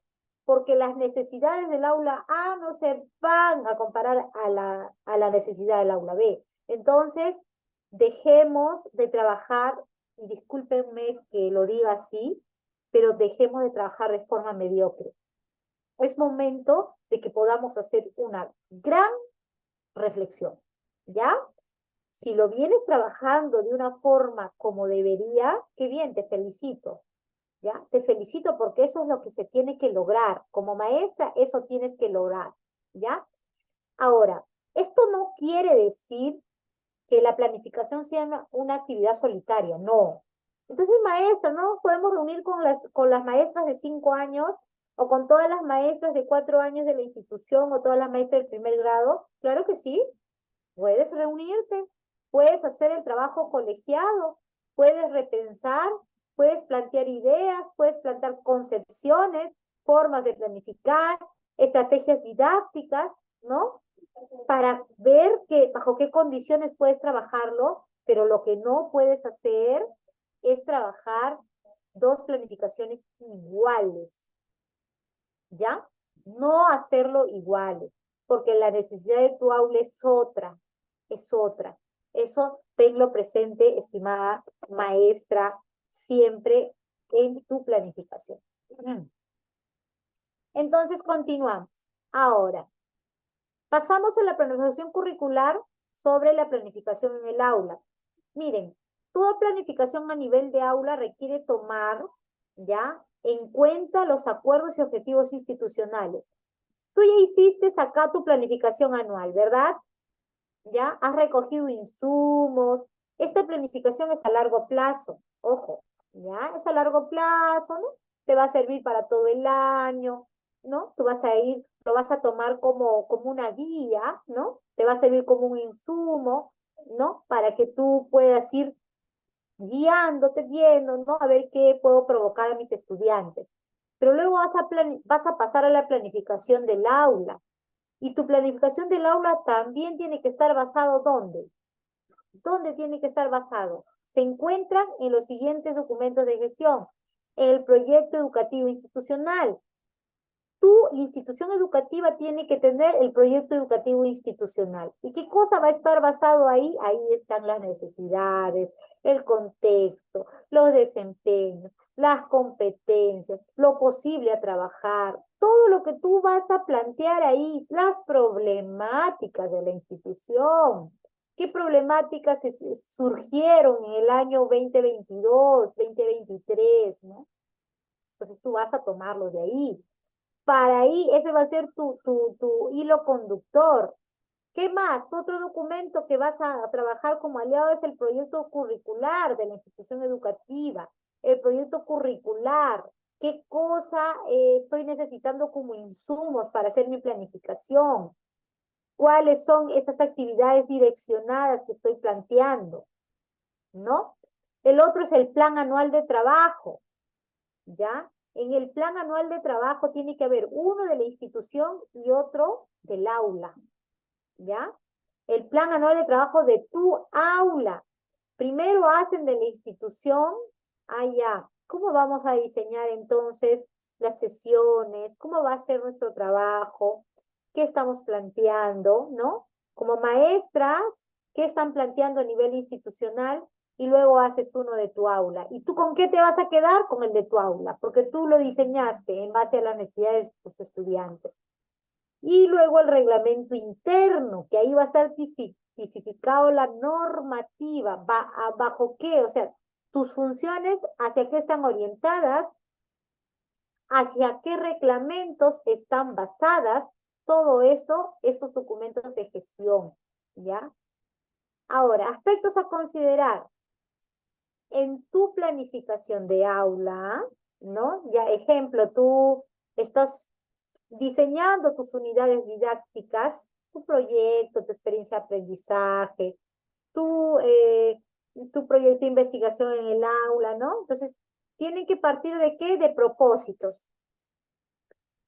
porque las necesidades del aula A no se van a comparar a la necesidad del aula B. Entonces, dejemos de trabajar, y discúlpenme que lo diga así, pero dejemos de trabajar de forma mediocre. Es momento de que podamos hacer una gran reflexión, ¿ya? Si lo vienes trabajando de una forma como debería, qué bien, te felicito, ¿ya? Te felicito porque eso es lo que se tiene que lograr. Como maestra, eso tienes que lograr, ¿ya? Ahora, esto no quiere decir que la planificación sea una actividad solitaria, no. Entonces, maestra, ¿no nos podemos reunir con las maestras de 5 años o con todas las maestras de 4 años de la institución o todas las maestras del primer grado? Claro que sí, puedes reunirte, puedes hacer el trabajo colegiado, puedes repensar, puedes plantear ideas, puedes plantear concepciones, formas de planificar, estrategias didácticas, ¿no? Para ver bajo qué condiciones puedes trabajarlo, pero lo que no puedes hacer es trabajar dos planificaciones iguales, ¿ya? No hacerlo iguales, porque la necesidad de tu aula es otra, es otra. Eso tenlo presente, estimada maestra, siempre en tu planificación. Entonces, continuamos. Ahora, pasamos a la planificación curricular sobre la planificación en el aula. Miren, toda planificación a nivel de aula requiere tomar, ¿ya?, en cuenta los acuerdos y objetivos institucionales. Tú ya hiciste acá tu planificación anual, ¿verdad? ¿Ya? Has recogido insumos. Esta planificación es a largo plazo, ojo, ¿ya? Es a largo plazo, ¿no? Te va a servir para todo el año, ¿no? Tú vas a ir, lo vas a tomar como una guía, ¿no? Te va a servir como un insumo, ¿no? Para que tú puedas ir guiándote, viendo, ¿no? A ver qué puedo provocar a mis estudiantes. Pero luego vas a pasar a la planificación del aula. Y tu planificación del aula también tiene que estar basado ¿dónde? ¿Dónde tiene que estar basado? Se encuentran en los siguientes documentos de gestión. El proyecto educativo institucional. Tu institución educativa tiene que tener el proyecto educativo institucional. ¿Y qué cosa va a estar basado ahí? Ahí están las necesidades, el contexto, los desempeños, las competencias, lo posible a trabajar, todo lo que tú vas a plantear ahí, las problemáticas de la institución. ¿Qué problemáticas surgieron en el año 2022, 2023, ¿no? Entonces tú vas a tomarlo de ahí. Para ahí, ese va a ser tu hilo conductor. ¿Qué más? Tu otro documento que vas a trabajar como aliado es el proyecto curricular de la institución educativa. El proyecto curricular. ¿Qué cosa estoy necesitando como insumos para hacer mi planificación? ¿Cuáles son esas actividades direccionadas que estoy planteando? ¿No? El otro es el plan anual de trabajo. ¿Ya? En el plan anual de trabajo tiene que haber uno de la institución y otro del aula, ¿ya? El plan anual de trabajo de tu aula. Primero hacen de la institución, ya. ¿Cómo vamos a diseñar entonces las sesiones? ¿Cómo va a ser nuestro trabajo? ¿Qué estamos planteando, no? Como maestras, ¿qué están planteando a nivel institucional? Y luego haces uno de tu aula. ¿Y tú con qué te vas a quedar? Con el de tu aula, porque tú lo diseñaste en base a las necesidades de tus estudiantes. Y luego el reglamento interno, que ahí va a estar tipificado la normativa, bajo qué, o sea, tus funciones hacia qué están orientadas, hacia qué reglamentos están basadas todo eso, estos documentos de gestión, ¿ya? Ahora, aspectos a considerar en tu planificación de aula, ¿no? Ya, ejemplo, tú estás diseñando tus unidades didácticas, tu proyecto, tu experiencia de aprendizaje, tu, tu proyecto de investigación en el aula, ¿no? Entonces, tienen que partir de qué? De propósitos,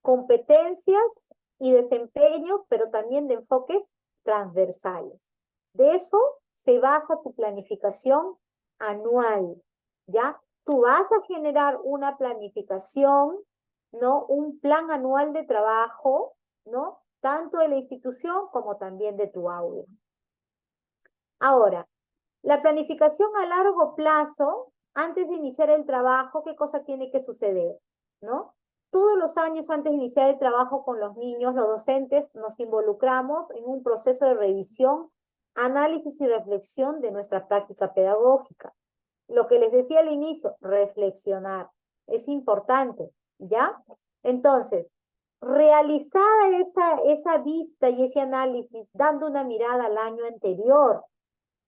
competencias y desempeños, pero también de enfoques transversales. De eso se basa tu planificación anual, ¿ya? Tú vas a generar una planificación, ¿no? Un plan anual de trabajo, ¿no? Tanto de la institución como también de tu aula. Ahora, la planificación a largo plazo, antes de iniciar el trabajo, ¿qué cosa tiene que suceder? ¿No? Todos los años antes de iniciar el trabajo con los niños, los docentes nos involucramos en un proceso de revisión, análisis y reflexión de nuestra práctica pedagógica. Lo que les decía al inicio, reflexionar. Es importante, ¿ya? Entonces, realizada esa vista y ese análisis, dando una mirada al año anterior,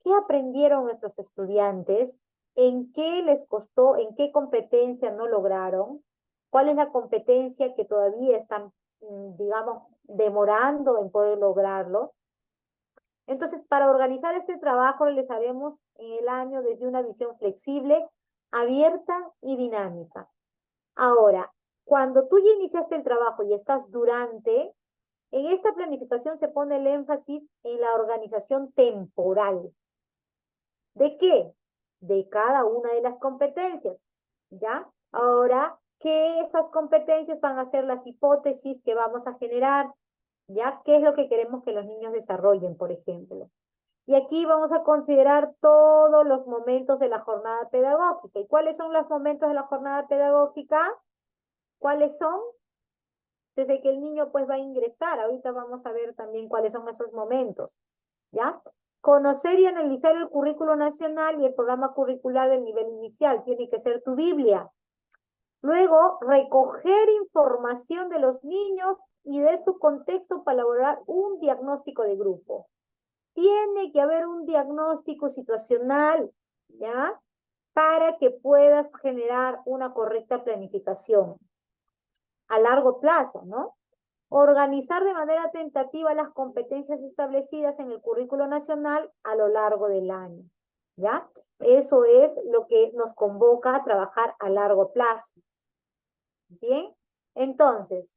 ¿qué aprendieron nuestros estudiantes? ¿En qué les costó? ¿En qué competencia no lograron? ¿Cuál es la competencia que todavía están, digamos, demorando en poder lograrlo? Entonces, para organizar este trabajo les haremos en el año desde una visión flexible, abierta y dinámica. Ahora, cuando tú ya iniciaste el trabajo y estás durante, en esta planificación se pone el énfasis en la organización temporal. ¿De qué? De cada una de las competencias, ¿ya? Ahora, ¿qué esas competencias van a ser las hipótesis que vamos a generar? ¿Ya? ¿Qué es lo que queremos que los niños desarrollen, por ejemplo? Y aquí vamos a considerar todos los momentos de la jornada pedagógica. ¿Y cuáles son los momentos de la jornada pedagógica? ¿Cuáles son? Desde que el niño pues va a ingresar. Ahorita vamos a ver también cuáles son esos momentos, ¿ya? Conocer y analizar el currículo nacional y el programa curricular del nivel inicial. Tiene que ser tu Biblia. Luego, recoger información de los niños y de su contexto para elaborar un diagnóstico de grupo. Tiene que haber un diagnóstico situacional, ¿ya? Para que puedas generar una correcta planificación a largo plazo, ¿no? Organizar de manera tentativa las competencias establecidas en el currículo nacional a lo largo del año, ¿ya? Eso es lo que nos convoca a trabajar a largo plazo. Bien, entonces,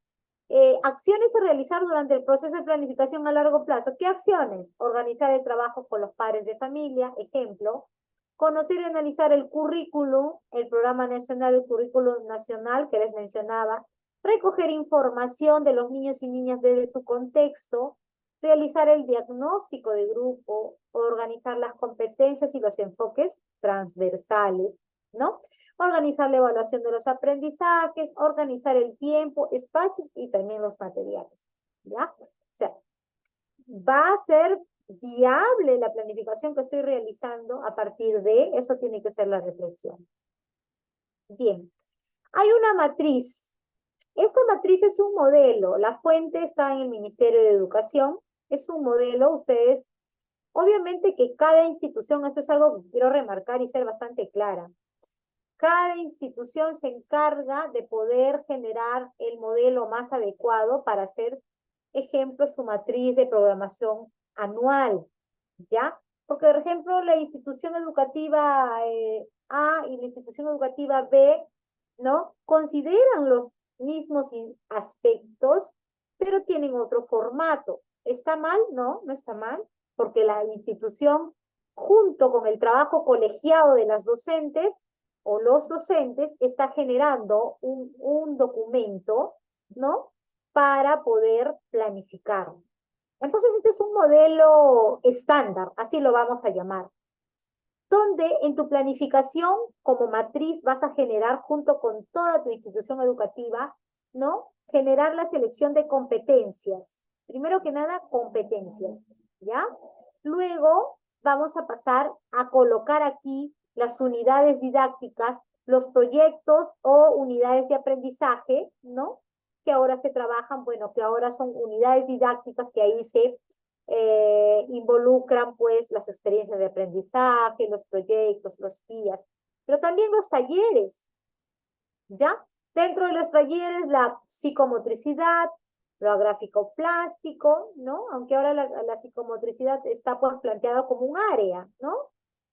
acciones a realizar durante el proceso de planificación a largo plazo. ¿Qué acciones? Organizar el trabajo con los padres de familia, ejemplo. Conocer y analizar el currículum, el programa nacional, el currículum nacional que les mencionaba. Recoger información de los niños y niñas desde su contexto. Realizar el diagnóstico de grupo. Organizar las competencias y los enfoques transversales, ¿no? Organizar la evaluación de los aprendizajes, organizar el tiempo, espacios y también los materiales, ¿ya? O sea, va a ser viable la planificación que estoy realizando a partir de, eso tiene que ser la reflexión. Bien, hay una matriz. Esta matriz es un modelo, la fuente está en el Ministerio de Educación, es un modelo, ustedes, obviamente que cada institución, esto es algo que quiero remarcar y ser bastante clara, cada institución se encarga de poder generar el modelo más adecuado para hacer, ejemplo, su matriz de programación anual, ¿ya? Porque, por ejemplo, la institución educativa A y la institución educativa B, ¿no? Consideran los mismos aspectos, pero tienen otro formato. ¿Está mal? No, no está mal, porque la institución, junto con el trabajo colegiado de las docentes, o los docentes está generando un documento, ¿no? Para poder planificar. Entonces, este es un modelo estándar, así lo vamos a llamar, donde en tu planificación como matriz vas a generar junto con toda tu institución educativa, ¿no? Generar la selección de competencias. Primero que nada, competencias, ¿ya? Luego vamos a pasar a colocar aquí las unidades didácticas los proyectos o unidades de aprendizaje, ¿no? Que ahora se trabajan, bueno, que ahora son unidades didácticas que ahí se involucran pues las experiencias de aprendizaje, los proyectos, los guías, pero también los talleres, ¿ya? Dentro de los talleres, la psicomotricidad, lo gráfico plástico, ¿no? Aunque ahora la psicomotricidad está pues planteada como un área, ¿no?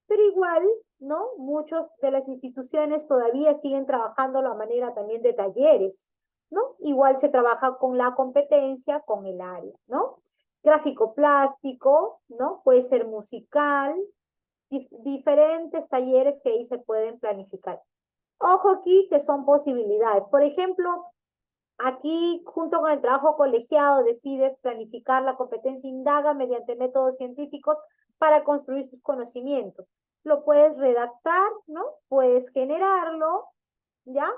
Pero igual, ¿no? Muchas de las instituciones todavía siguen trabajando la manera también de talleres, ¿no? Igual se trabaja con la competencia, con el área, ¿no? Gráfico plástico, ¿no? Puede ser musical, diferentes talleres que ahí se pueden planificar. Ojo aquí que son posibilidades. Por ejemplo, aquí junto con el trabajo colegiado decides planificar la competencia indaga mediante métodos científicos para construir sus conocimientos. Lo puedes redactar, ¿no? Puedes generarlo, ¿ya?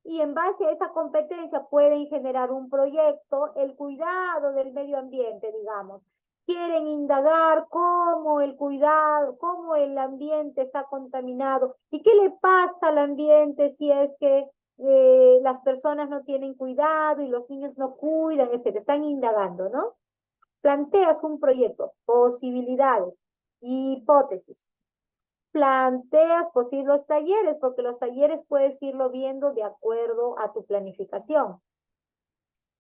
Y en base a esa competencia pueden generar un proyecto, el cuidado del medio ambiente, digamos. Quieren indagar cómo el cuidado, cómo el ambiente está contaminado y qué le pasa al ambiente si es que las personas no tienen cuidado y los niños no cuidan, etc. Están indagando, ¿no? Planteas un proyecto, posibilidades, hipótesis, planteas posibles talleres, porque los talleres puedes irlo viendo de acuerdo a tu planificación,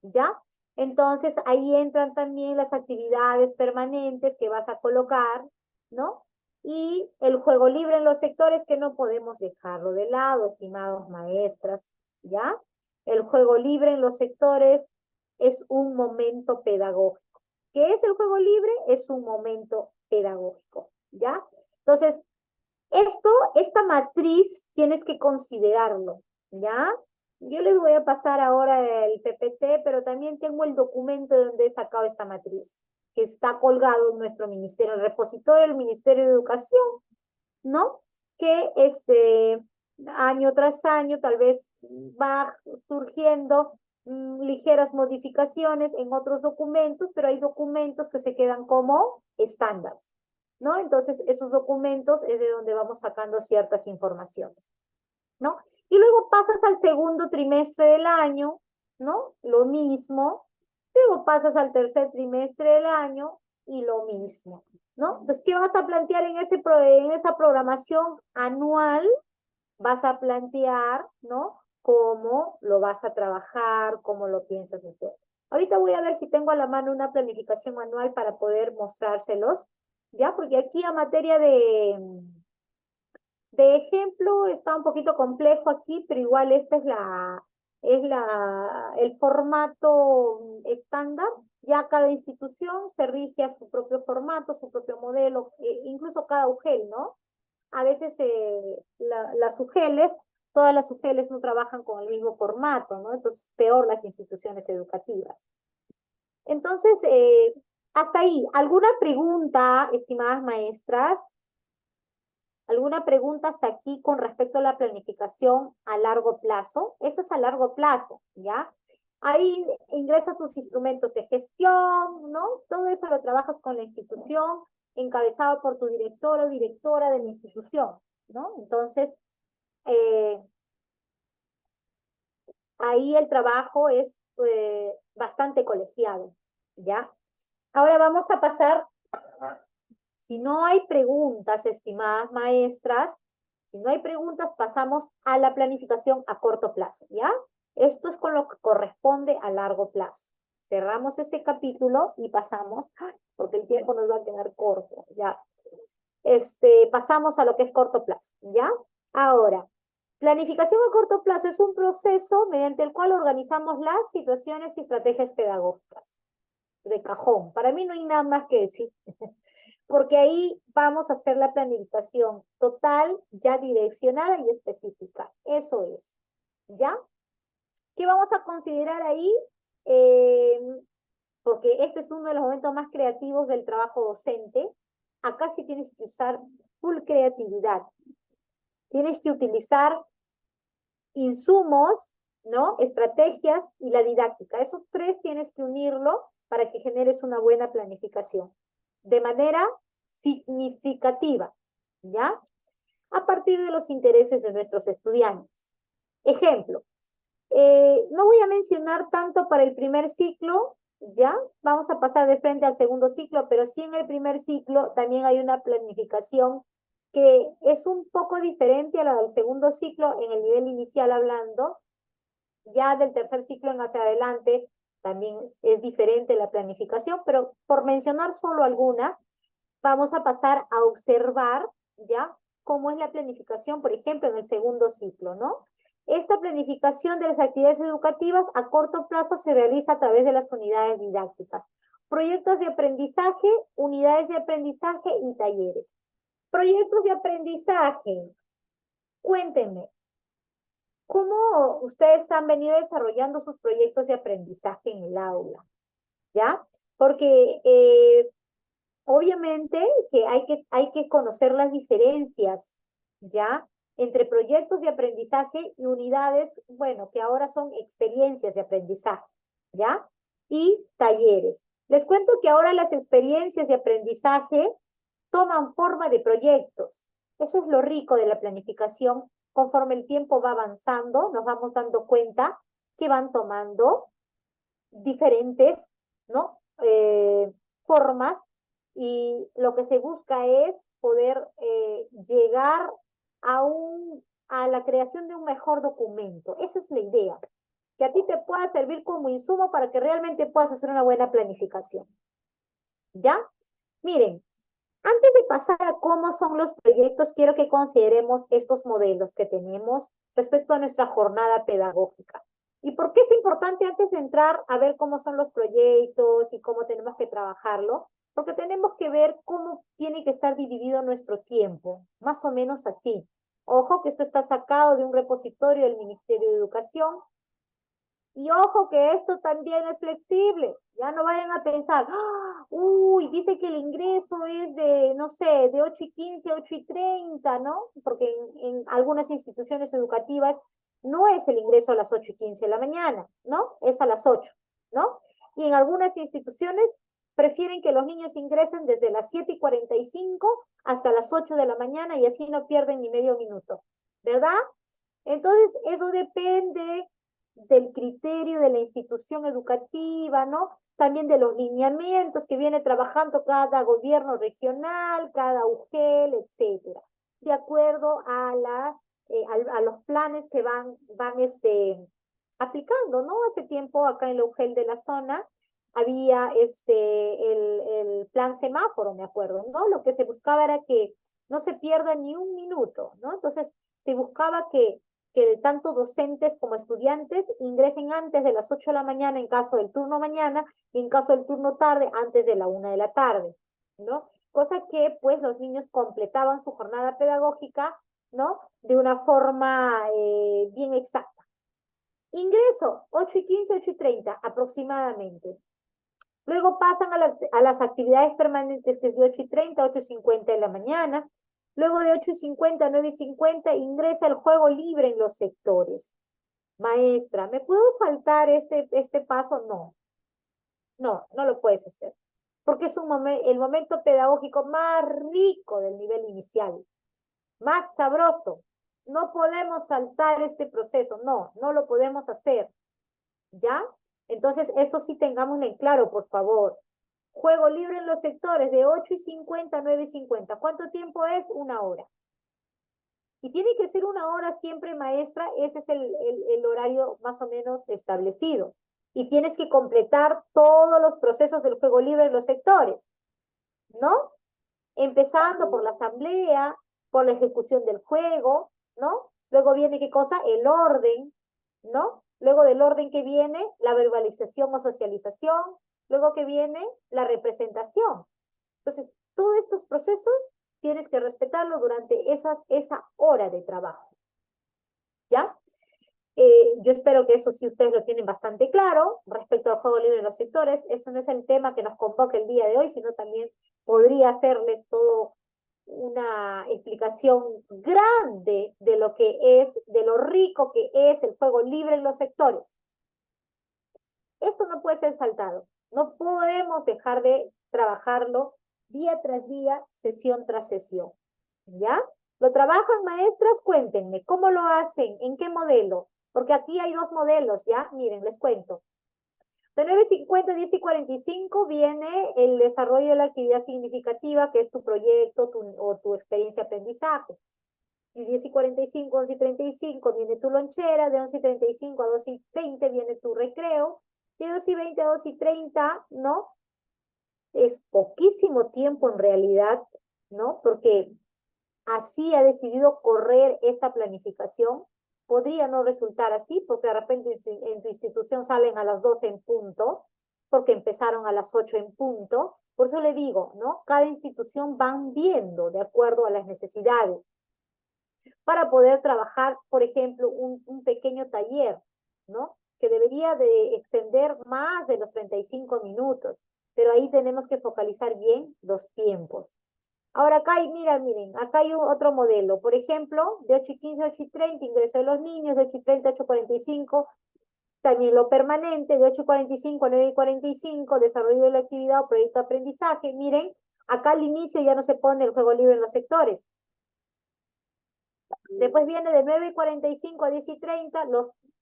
¿ya? Entonces ahí entran también las actividades permanentes que vas a colocar, ¿no? Y el juego libre en los sectores que no podemos dejarlo de lado, estimados maestras, ¿ya? El juego libre en los sectores es un momento pedagógico. ¿Qué es el juego libre? Es un momento pedagógico, ¿ya? Entonces, esta matriz tienes que considerarlo, ¿ya? Yo les voy a pasar ahora el PPT, pero también tengo el documento de donde he sacado esta matriz, que está colgado en nuestro ministerio, el repositorio del Ministerio de Educación, ¿no? Que año tras año tal vez va surgiendo ligeras modificaciones en otros documentos, pero hay documentos que se quedan como estándares, ¿no? Entonces, esos documentos es de donde vamos sacando ciertas informaciones, ¿no? Y luego pasas al segundo trimestre del año, ¿no? Lo mismo. Luego pasas al tercer trimestre del año y lo mismo, ¿no? Entonces, ¿qué vas a plantear en esa programación anual? Vas a plantear, ¿no? Cómo lo vas a trabajar, cómo lo piensas hacer. Ahorita voy a ver si tengo a la mano una planificación anual para poder mostrárselos, ¿ya? Porque aquí a materia de ejemplo está un poquito complejo aquí, pero igual esta el formato estándar. Ya cada institución se rige a su propio formato, su propio modelo, incluso cada UGEL, ¿no? A veces las UGELes, todas las UGELes no trabajan con el mismo formato, ¿no? Entonces, peor las instituciones educativas. Entonces, hasta ahí, ¿alguna pregunta, estimadas maestras? ¿Alguna pregunta hasta aquí con respecto a la planificación a largo plazo? Esto es a largo plazo, ¿ya? Ahí ingresa tus instrumentos de gestión, ¿no? Todo eso lo trabajas con la institución, encabezado por tu director o directora de la institución, ¿no? Entonces, eh, ahí el trabajo es bastante colegiado, ¿ya? Ahora vamos a pasar. Si no hay preguntas, estimadas maestras, si no hay preguntas, pasamos a la planificación a corto plazo, ¿ya? Esto es con lo que corresponde a largo plazo. Cerramos ese capítulo y pasamos, porque el tiempo nos va a quedar corto, ¿ya? Pasamos a lo que es corto plazo, ¿ya? Ahora, planificación a corto plazo es un proceso mediante el cual organizamos las situaciones y estrategias pedagógicas. De cajón. Para mí no hay nada más que decir. Porque ahí vamos a hacer la planificación total, ya direccionada y específica. Eso es, ¿ya? ¿Qué vamos a considerar ahí? Porque este es uno de los momentos más creativos del trabajo docente. Acá sí tienes que usar full creatividad. Tienes que utilizar insumos, ¿no? Estrategias y la didáctica. Esos tres tienes que unirlo para que generes una buena planificación. De manera significativa, ¿ya? a partir de los intereses de nuestros estudiantes. Ejemplo, no voy a mencionar tanto para el primer ciclo, ¿ya? Vamos a pasar de frente al segundo ciclo, pero sí en el primer ciclo también hay una planificación que es un poco diferente a la del segundo ciclo en el nivel inicial hablando. Ya del tercer ciclo en hacia adelante también es diferente la planificación, pero por mencionar solo alguna, vamos a pasar a observar, ¿ya? Cómo es la planificación, por ejemplo, en el segundo ciclo, ¿no? Esta planificación de las actividades educativas a corto plazo se realiza a través de las unidades didácticas, proyectos de aprendizaje, unidades de aprendizaje y talleres. Proyectos de aprendizaje. Cuéntenme, ¿cómo ustedes han venido desarrollando sus proyectos de aprendizaje en el aula? ¿Ya? Porque obviamente que hay que conocer las diferencias, ¿ya? Entre proyectos de aprendizaje y unidades, bueno, que ahora son experiencias de aprendizaje, ¿ya? Y talleres. Les cuento que ahora las experiencias de aprendizaje toman forma de proyectos. Eso es lo rico de la planificación. Conforme el tiempo va avanzando, nos vamos dando cuenta que van tomando diferentes, ¿no? Formas, y lo que se busca es poder llegar a la creación de un mejor documento. Esa es la idea, que a ti te pueda servir como insumo para que realmente puedas hacer una buena planificación. ¿Ya? Miren, antes de pasar a cómo son los proyectos, quiero que consideremos estos modelos que tenemos respecto a nuestra jornada pedagógica. ¿Y por qué es importante antes de entrar a ver cómo son los proyectos y cómo tenemos que trabajarlo? Porque tenemos que ver cómo tiene que estar dividido nuestro tiempo, más o menos así. Ojo que esto está sacado de un repositorio del Ministerio de Educación. Y ojo que esto también es flexible. Ya no vayan a pensar, ¡ah! Uy, dice que el ingreso es de, no sé, de 8:15 a 8:30, ¿no? Porque en algunas instituciones educativas no es el ingreso a las 8:15 de la mañana, ¿no? Es a las 8, ¿no? Y en algunas instituciones prefieren que los niños ingresen desde las 7:45 hasta las 8 de la mañana y así no pierden ni medio minuto, ¿verdad? Entonces, eso depende del criterio de la institución educativa, ¿no? También de los lineamientos que viene trabajando cada gobierno regional, cada UGEL, etcétera, de acuerdo a los planes que van aplicando, ¿no? Hace tiempo acá en la UGEL de la zona había el plan semáforo, me acuerdo, ¿no? Lo que se buscaba era que no se pierda ni un minuto, ¿no? Entonces, se buscaba que tanto docentes como estudiantes ingresen antes de las 8 de la mañana en caso del turno mañana y en caso del turno tarde antes de la 1 de la tarde, ¿no? Cosa que pues los niños completaban su jornada pedagógica, ¿no? De una forma bien exacta. Ingreso 8:15, 8:30 aproximadamente. Luego pasan a las actividades permanentes, que es de 8:30 a 8:50 de la mañana. Luego de 8:50 a 9:50 ingresa el juego libre en los sectores. Maestra, ¿me puedo saltar este paso? No, no lo puedes hacer. Porque es el momento pedagógico más rico del nivel inicial, más sabroso. No podemos saltar este proceso, no lo podemos hacer. ¿Ya? Entonces, esto sí tengámoslo en claro, por favor. Juego libre en los sectores de 8:50 a 9:50. ¿Cuánto tiempo es? 1 hora. Y tiene que ser 1 hora siempre, maestra. Ese es el horario más o menos establecido. Y tienes que completar todos los procesos del juego libre en los sectores, ¿no? Empezando por la asamblea, por la ejecución del juego, ¿no? Luego viene, ¿qué cosa? El orden, ¿no? Luego del orden que viene la verbalización o socialización, luego que viene la representación. Entonces, todos estos procesos tienes que respetarlo durante esa hora de trabajo, ¿ya? Yo espero que eso sí ustedes lo tienen bastante claro respecto al juego libre en los sectores. Eso no es el tema que nos convoca el día de hoy, sino también podría hacerles todo una explicación grande de lo que es, de lo rico que es el juego libre en los sectores. Esto no puede ser saltado. No podemos dejar de trabajarlo día tras día, sesión tras sesión. ¿Ya? ¿Lo trabajan, maestras? Cuéntenme, ¿cómo lo hacen? ¿En qué modelo? Porque aquí hay dos modelos, ¿ya? Miren, les cuento. De 9:50 a 10:45 viene el desarrollo de la actividad significativa, que es tu proyecto o tu experiencia de aprendizaje. Y 10:45, 11:35 viene tu lonchera, de 11:35 a 12:20 viene tu recreo, de 12:20 a 12:30, ¿no? Es poquísimo tiempo en realidad, ¿no? Porque así ha decidido correr esta planificación. Podría no resultar así, porque de repente en tu institución salen a las 12 en punto, porque empezaron a las 8 en punto. Por eso le digo, ¿no? Cada institución van viendo de acuerdo a las necesidades para poder trabajar, por ejemplo, un pequeño taller, ¿no? Que debería de extender más de los 35 minutos, pero ahí tenemos que focalizar bien los tiempos. Ahora acá hay, miren, acá hay otro modelo. Por ejemplo, de 8:15 a 8:30, ingreso de los niños, de 8:30 a 8:45, también lo permanente, de 8:45 a 9:45, desarrollo de la actividad o proyecto de aprendizaje. Miren, acá al inicio ya no se pone el juego libre en los sectores. Después viene de 9:45 a 10:30,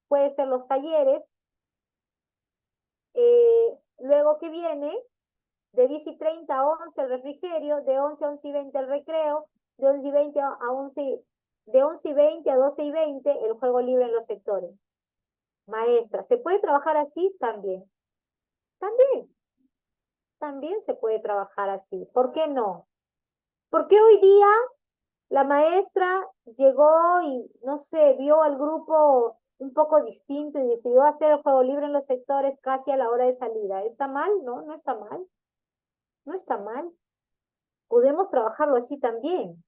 puede ser los talleres. Luego que viene, de 10:30 a 11 el refrigerio, de 11 a 11:20 el recreo, de 11:20 a 11, de 11:20 a 12:20 el juego libre en los sectores. Maestra, ¿se puede trabajar así? También. También. También se puede trabajar así. ¿Por qué no? Porque hoy día la maestra llegó y, no sé, vio al grupo un poco distinto y decidió hacer el juego libre en los sectores casi a la hora de salida? ¿Está mal? No, no está mal. No está mal. Podemos trabajarlo así también.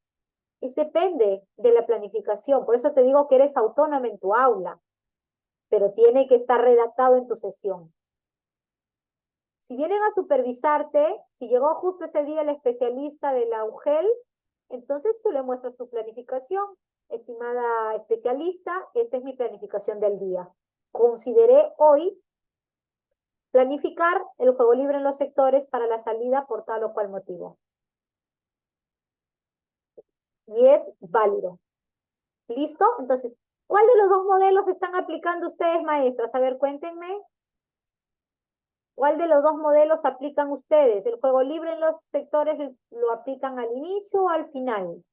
Depende de la planificación. Por eso te digo que eres autónoma en tu aula, pero tiene que estar redactado en tu sesión. Si vienen a supervisarte, si llegó justo ese día el especialista de la UGEL, entonces tú le muestras tu planificación. Estimada especialista, esta es mi planificación del día. Consideré hoy planificar el juego libre en los sectores para la salida por tal o cual motivo. Y es válido. ¿Listo? Entonces, ¿cuál de los dos modelos están aplicando ustedes, maestras? A ver, cuéntenme. ¿Cuál de los dos modelos aplican ustedes? ¿El juego libre en los sectores lo aplican al inicio o al final?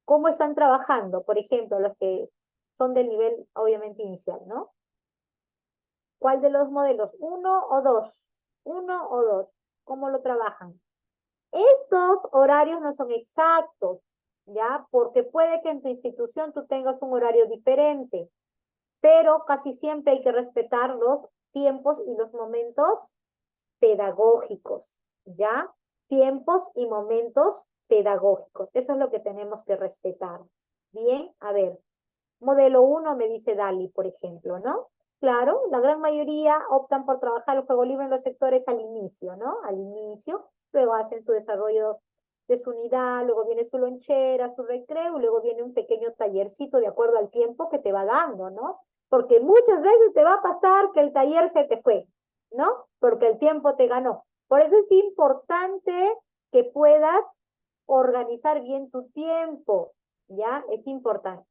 ¿Cómo están trabajando? Por ejemplo, los que son del nivel, obviamente, inicial, ¿no? ¿Cuál de los modelos? ¿Uno o dos? ¿Uno o dos? ¿Cómo lo trabajan? Estos horarios no son exactos, ¿ya? Porque puede que en tu institución tú tengas un horario diferente, pero casi siempre hay que respetar los tiempos y los momentos pedagógicos, ¿ya? Tiempos y momentos pedagógicos. Eso es lo que tenemos que respetar. Bien, a ver, modelo 1 me dice Dali, por ejemplo, ¿no? Claro, la gran mayoría optan por trabajar el juego libre en los sectores al inicio, ¿no? Al inicio, luego hacen su desarrollo de su unidad, luego viene su lonchera, su recreo, luego viene un pequeño tallercito de acuerdo al tiempo que te va dando, ¿no? Porque muchas veces te va a pasar que el taller se te fue, ¿no? Porque el tiempo te ganó. Por eso es importante que puedas organizar bien tu tiempo, ¿ya? Es importante.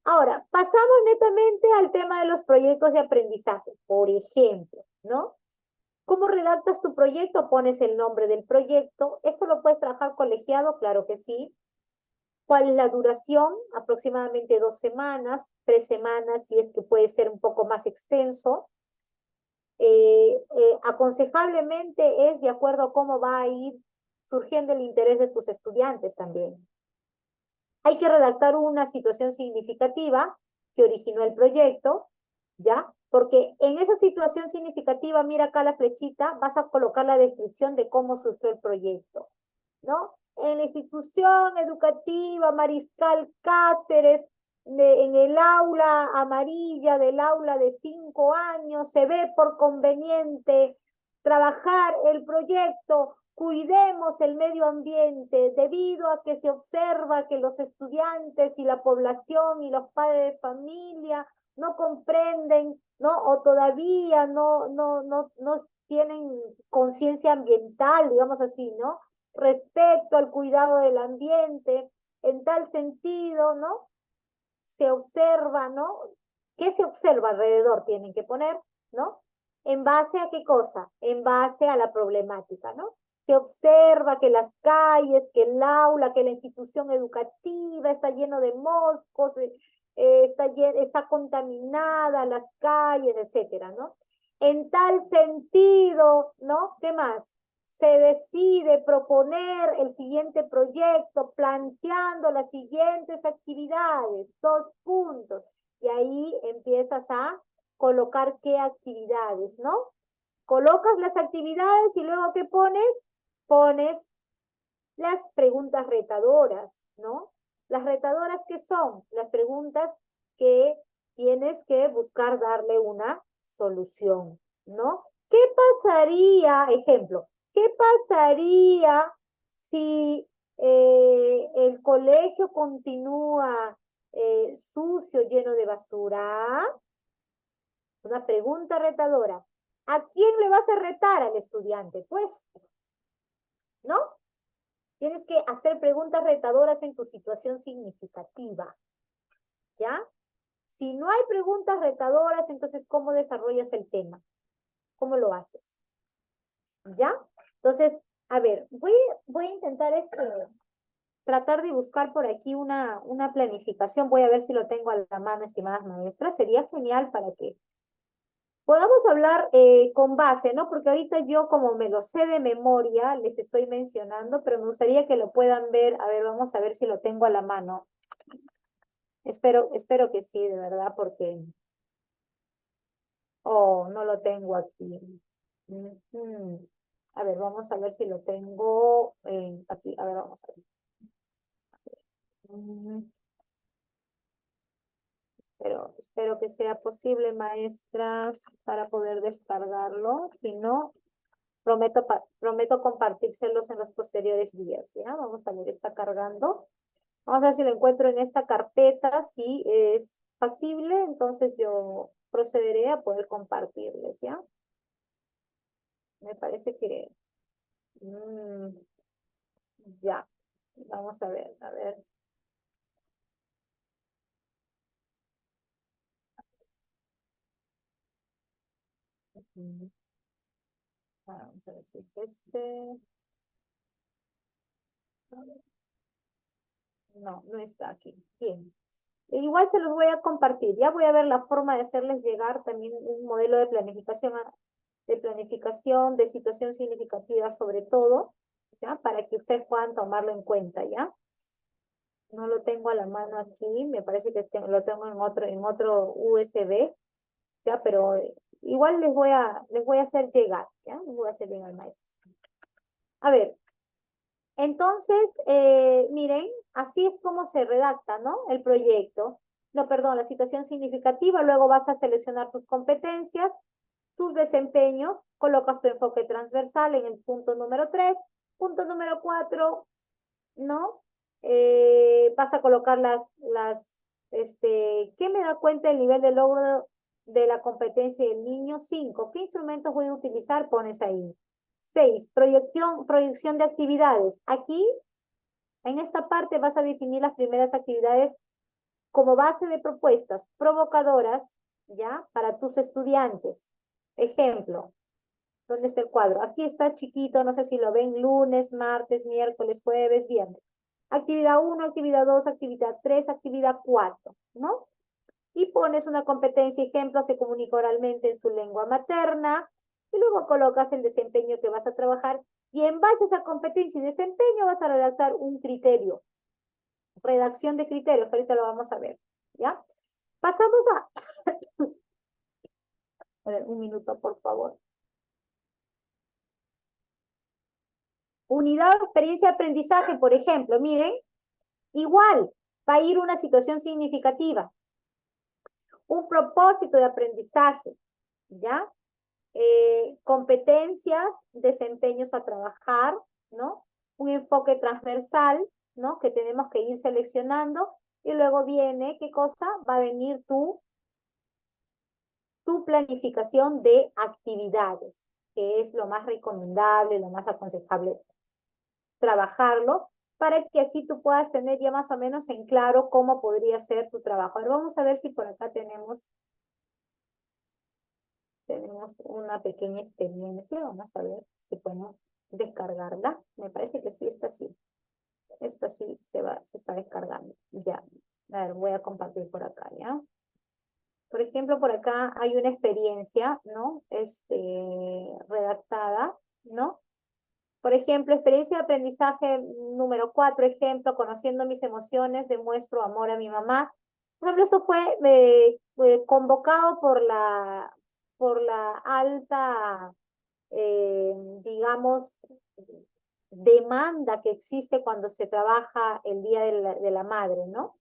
Ahora, pasamos netamente al tema de los proyectos de aprendizaje, por ejemplo, ¿no? ¿Cómo redactas tu proyecto? Pones el nombre del proyecto. ¿Esto lo puedes trabajar colegiado? Claro que sí. ¿Cuál es la duración? Aproximadamente 2 semanas, 3 semanas, si es que puede ser un poco más extenso. Aconsejablemente es de acuerdo a cómo va a ir surgiendo el interés de tus estudiantes también. Hay que redactar una situación significativa que originó el proyecto, ¿ya? Porque en esa situación significativa, mira acá la flechita, vas a colocar la descripción de cómo surgió el proyecto, ¿no? En la institución educativa Mariscal Cáceres, en el aula amarilla del aula de 5 años, se ve por conveniente trabajar el proyecto Cuidemos el medio ambiente, debido a que se observa que los estudiantes y la población y los padres de familia no comprenden, ¿no? O todavía no tienen conciencia ambiental, digamos así, ¿no? Respecto al cuidado del ambiente. En tal sentido, ¿no? Se observa, ¿no? ¿Qué se observa alrededor? Tienen que poner, ¿no? ¿En base a qué cosa? En base a la problemática, ¿no? Se observa que las calles, que el aula, que la institución educativa está lleno de moscos, está contaminada las calles, etcétera, ¿no? En tal sentido, ¿no? ¿Qué más? Se decide proponer el siguiente proyecto planteando las siguientes actividades, 2 puntos. Y ahí empiezas a colocar qué actividades, ¿no? Colocas las actividades y luego ¿qué pones? Pones las preguntas retadoras, ¿no? Las retadoras, ¿qué son? Las preguntas que tienes que buscar darle una solución, ¿no? ¿Qué pasaría, ejemplo, qué pasaría si el colegio continúa sucio, lleno de basura? Una pregunta retadora. ¿A quién le vas a retar al estudiante? Pues, ¿no? Tienes que hacer preguntas retadoras en tu situación significativa, ¿ya? Si no hay preguntas retadoras, entonces, ¿cómo desarrollas el tema? ¿Cómo lo haces? ¿Ya? Entonces, a ver, voy a intentar tratar de buscar por aquí una planificación. Voy a ver si lo tengo a la mano, estimadas maestras. Sería genial para que podamos hablar con base, ¿no? Porque ahorita yo, como me lo sé de memoria, les estoy mencionando, pero me gustaría que lo puedan ver. A ver, vamos a ver si lo tengo a la mano. Espero que sí, de verdad, porque... Oh, no lo tengo aquí. Ujú. A ver, vamos a ver si lo tengo aquí. A ver, vamos a ver. Mm, espero que sea posible, maestras, para poder descargarlo. Si no, prometo compartírselos en los posteriores días, ¿ya? Vamos a ver, está cargando. Vamos a ver si lo encuentro en esta carpeta, si es factible, entonces yo procederé a poder compartirles, ¿ya? Me parece que... ya, vamos a ver, a ver. Vamos a ver si es este. No, no está aquí. Bien. Igual se los voy a compartir. Ya voy a ver la forma de hacerles llegar también un modelo de planificación, de situación significativa sobre todo, ¿ya? Para que ustedes puedan tomarlo en cuenta, ¿ya? No lo tengo a la mano aquí, me parece que lo tengo en otro USB, ¿ya? Pero igual les voy a hacer llegar, ¿ya? Les voy a hacer llegar, maestros. A ver, entonces, miren, así es como se redacta, ¿no? El proyecto. No, perdón, la situación significativa. Luego vas a seleccionar tus competencias, tus desempeños, colocas tu enfoque transversal en el punto número 3. Punto número 4, ¿no? Vas a colocar ¿qué me da cuenta del nivel de logro de la competencia del niño? 5, ¿qué instrumentos voy a utilizar? Pones ahí. 6, proyección de actividades. Aquí, en esta parte, vas a definir las primeras actividades como base de propuestas provocadoras, ¿ya? Para tus estudiantes. Ejemplo, ¿dónde está el cuadro? Aquí está chiquito, no sé si lo ven, lunes, martes, miércoles, jueves, viernes. Actividad 1, actividad 2, actividad 3, actividad 4, ¿no? Y pones una competencia, ejemplo, se comunica oralmente en su lengua materna, y luego colocas el desempeño que vas a trabajar, y en base a esa competencia y desempeño vas a redactar un criterio. Redacción de criterios, que ahorita lo vamos a ver, ¿ya? Pasamos a ver, un minuto, por favor. Unidad de experiencia de aprendizaje, por ejemplo, miren, igual, va a ir una situación significativa, un propósito de aprendizaje, ¿ya? Competencias, desempeños a trabajar, ¿no? Un enfoque transversal, ¿no? Que tenemos que ir seleccionando, y luego viene, ¿qué cosa? Va a venir tu planificación de actividades, que es lo más recomendable, lo más aconsejable trabajarlo, para que así tú puedas tener ya más o menos en claro cómo podría ser tu trabajo. Ahora vamos a ver si por acá tenemos una pequeña experiencia. Vamos a ver si podemos descargarla. Me parece que sí, esta sí. Esta sí se está descargando. Ya. A ver, voy a compartir por acá, ¿ya? Por ejemplo, por acá hay una experiencia, ¿no? Redactada, ¿no? Por ejemplo, experiencia de aprendizaje número 4, ejemplo, conociendo mis emociones, demuestro amor a mi mamá. Por ejemplo, esto fue convocado por la alta, digamos, demanda que existe cuando se trabaja el Día de la Madre, ¿no?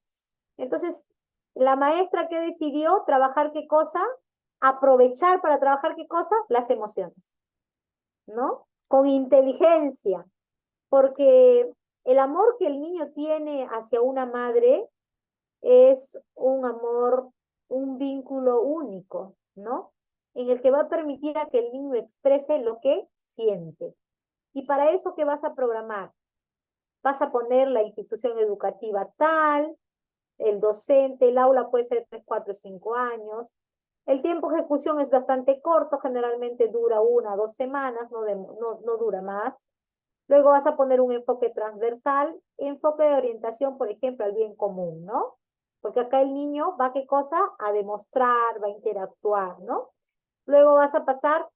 Entonces, la maestra que decidió trabajar qué cosa, aprovechar para trabajar qué cosa, las emociones, ¿no? Con inteligencia, porque el amor que el niño tiene hacia una madre es un amor, un vínculo único, ¿no? En el que va a permitir a que el niño exprese lo que siente. Y para eso, ¿qué vas a programar? Vas a poner la institución educativa tal, el docente, el aula puede ser 3, 4, 5 años. El tiempo de ejecución es bastante corto, generalmente dura 1 o 2 semanas, no dura más. Luego vas a poner un enfoque transversal, enfoque de orientación, por ejemplo, al bien común, ¿no? Porque acá el niño va, ¿qué cosa? A demostrar, va a interactuar, ¿no? Luego vas a pasar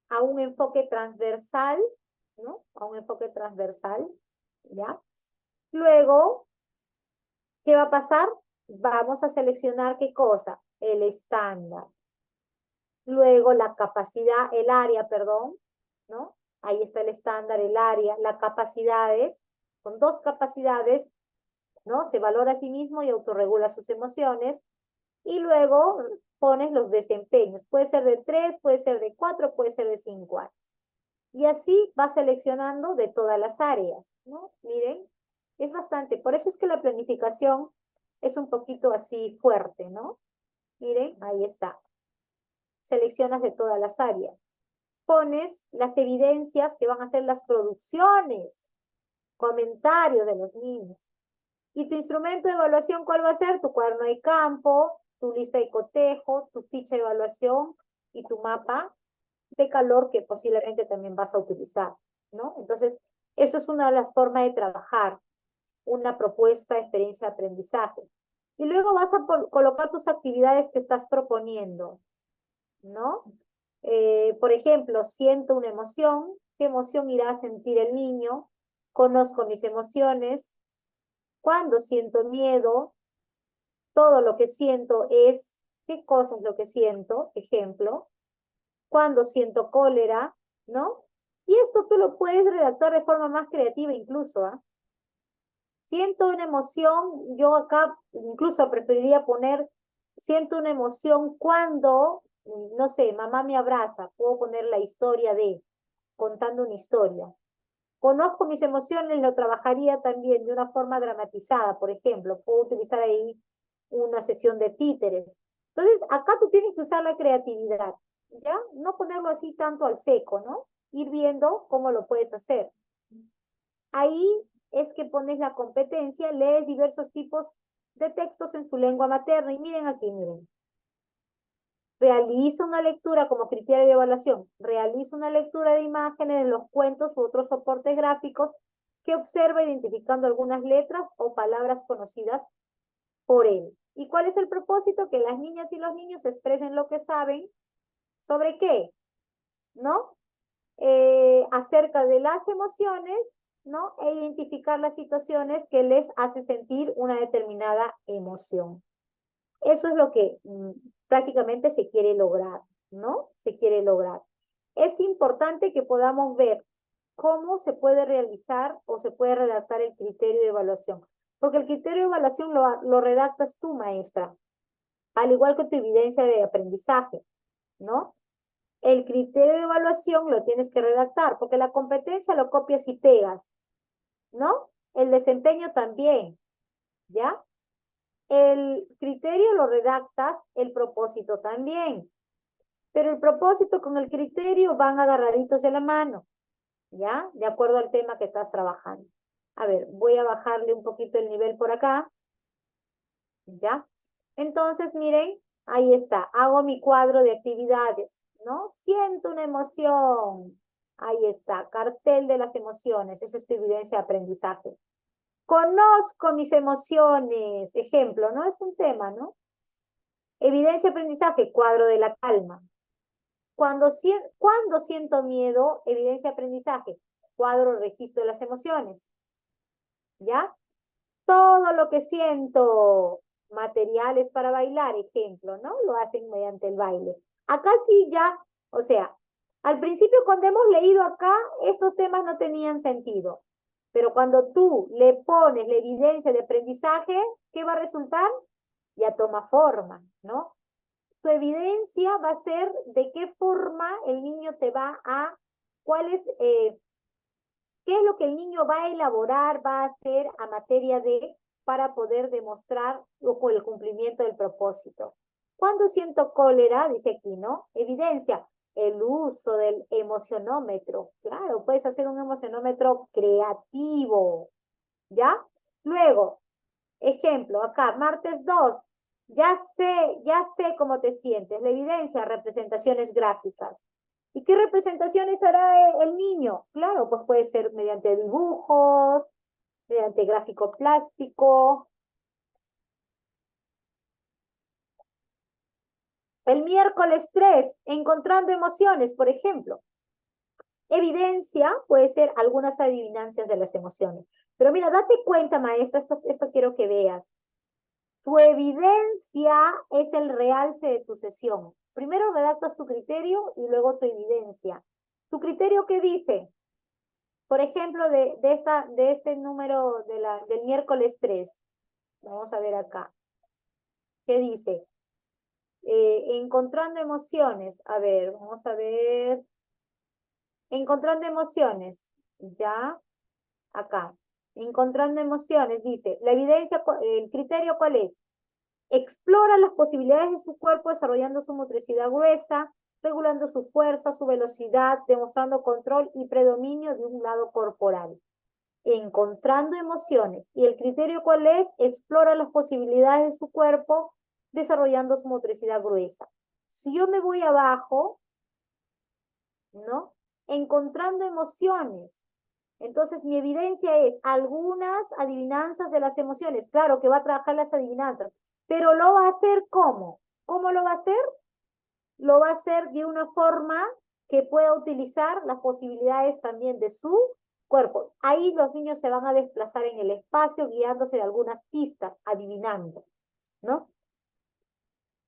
a un enfoque transversal, ¿no? A un enfoque transversal, ¿ya? Luego, ¿qué va a pasar? Vamos a seleccionar ¿qué cosa? El estándar. Luego la capacidad, el área, perdón, ¿no? Ahí está el estándar, el área, las capacidades, con 2 capacidades, ¿no? Se valora a sí mismo y autorregula sus emociones. Y luego pones los desempeños. Puede ser de 3, puede ser de 4, puede ser de 5 años. Y así vas seleccionando de todas las áreas, ¿no? Miren, es bastante. Por eso es que la planificación es un poquito así fuerte, ¿no? Miren, ahí está. Seleccionas de todas las áreas. Pones las evidencias que van a ser las producciones, comentarios de los niños. Y tu instrumento de evaluación, ¿cuál va a ser? Tu cuaderno de campo, tu lista de cotejo, tu ficha de evaluación y tu mapa de calor que posiblemente también vas a utilizar, ¿no? Entonces, esto es una de las formas de trabajar una propuesta de experiencia de aprendizaje. Y luego vas a colocar tus actividades que estás proponiendo, ¿no? Por ejemplo, siento una emoción, ¿qué emoción irá a sentir el niño? Conozco mis emociones. Cuando siento miedo, todo lo que siento es, ¿qué cosa es lo que siento? Ejemplo, cuando siento cólera, ¿no? Y esto tú lo puedes redactar de forma más creativa incluso, ¿ah? Siento una emoción, yo acá incluso preferiría poner, siento una emoción cuando, no sé, mamá me abraza, puedo poner la historia de, contando una historia. Conozco mis emociones, lo trabajaría también de una forma dramatizada, por ejemplo, puedo utilizar ahí una sesión de títeres. Entonces, acá tú tienes que usar la creatividad, ¿ya? No ponerlo así tanto al seco, ¿no? Ir viendo cómo lo puedes hacer. Ahí es que pones la competencia, lees diversos tipos de textos en su lengua materna. Y miren aquí, miren. Realiza una lectura como criterio de evaluación. Realiza una lectura de imágenes de los cuentos u otros soportes gráficos que observa identificando algunas letras o palabras conocidas por él. ¿Y cuál es el propósito? Que las niñas y los niños expresen lo que saben. ¿Sobre qué? ¿No? Acerca de las emociones, ¿no? E identificar las situaciones que les hace sentir una determinada emoción. Eso es lo que prácticamente se quiere lograr, ¿no? Se quiere lograr. Es importante que podamos ver cómo se puede realizar o se puede redactar el criterio de evaluación. Porque el criterio de evaluación lo redactas tú, maestra, al igual que tu evidencia de aprendizaje, ¿no? El criterio de evaluación lo tienes que redactar, porque la competencia lo copias y pegas, ¿no? El desempeño también, ¿ya? El criterio lo redactas, el propósito también, pero el propósito con el criterio van agarraditos de la mano, ¿ya? De acuerdo al tema que estás trabajando. A ver, voy a bajarle un poquito el nivel por acá. ¿Ya? Entonces, miren, ahí está. Hago mi cuadro de actividades, ¿no? Siento una emoción. Ahí está. Cartel de las emociones. Esa es tu evidencia de aprendizaje. Conozco mis emociones. Ejemplo, ¿no? Es un tema, ¿no? Evidencia de aprendizaje, cuadro de la calma. Cuando siento miedo, evidencia de aprendizaje, cuadro registro de las emociones. ¿Ya? Todo lo que siento, materiales para bailar, ejemplo, ¿no? Lo hacen mediante el baile. Acá sí ya, o sea, al principio cuando hemos leído acá, estos temas no tenían sentido. Pero cuando tú le pones la evidencia de aprendizaje, ¿qué va a resultar? Ya toma forma, ¿no? Tu evidencia va a ser de qué forma el niño te va a, cuál es, qué es lo que el niño va a elaborar, va a hacer a materia de, para poder demostrar o el cumplimiento del propósito. Cuando siento cólera, dice aquí, ¿no? Evidencia, el uso del emocionómetro. Claro, puedes hacer un emocionómetro creativo, ¿ya? Luego, ejemplo, acá, martes 2, ya sé cómo te sientes. La evidencia, representaciones gráficas. ¿Y qué representaciones hará el niño? Claro, pues puede ser mediante dibujos, mediante gráfico plástico. El miércoles 3, encontrando emociones, por ejemplo. Evidencia puede ser algunas adivinancias de las emociones. Pero mira, date cuenta, maestra, esto quiero que veas. Tu evidencia es el realce de tu sesión. Primero redactas tu criterio y luego tu evidencia. ¿Tu criterio qué dice? Por ejemplo, de este número del miércoles 3. Vamos a ver acá. ¿Qué dice? Encontrando emociones. A ver, vamos a ver. Encontrando emociones. Ya, acá. Encontrando emociones, dice. La evidencia, el criterio, ¿cuál es? Explora las posibilidades de su cuerpo desarrollando su motricidad gruesa, regulando su fuerza, su velocidad, demostrando control y predominio de un lado corporal. Encontrando emociones. ¿Y el criterio cuál es? Explora las posibilidades de su cuerpo desarrollando su motricidad gruesa. Si yo me voy abajo, ¿no? Encontrando emociones. Entonces, mi evidencia es algunas adivinanzas de las emociones. Claro que va a trabajar las adivinanzas, pero lo va a hacer ¿cómo? ¿Cómo lo va a hacer? Lo va a hacer de una forma que pueda utilizar las posibilidades también de su cuerpo. Ahí los niños se van a desplazar en el espacio guiándose de algunas pistas, adivinando, ¿no?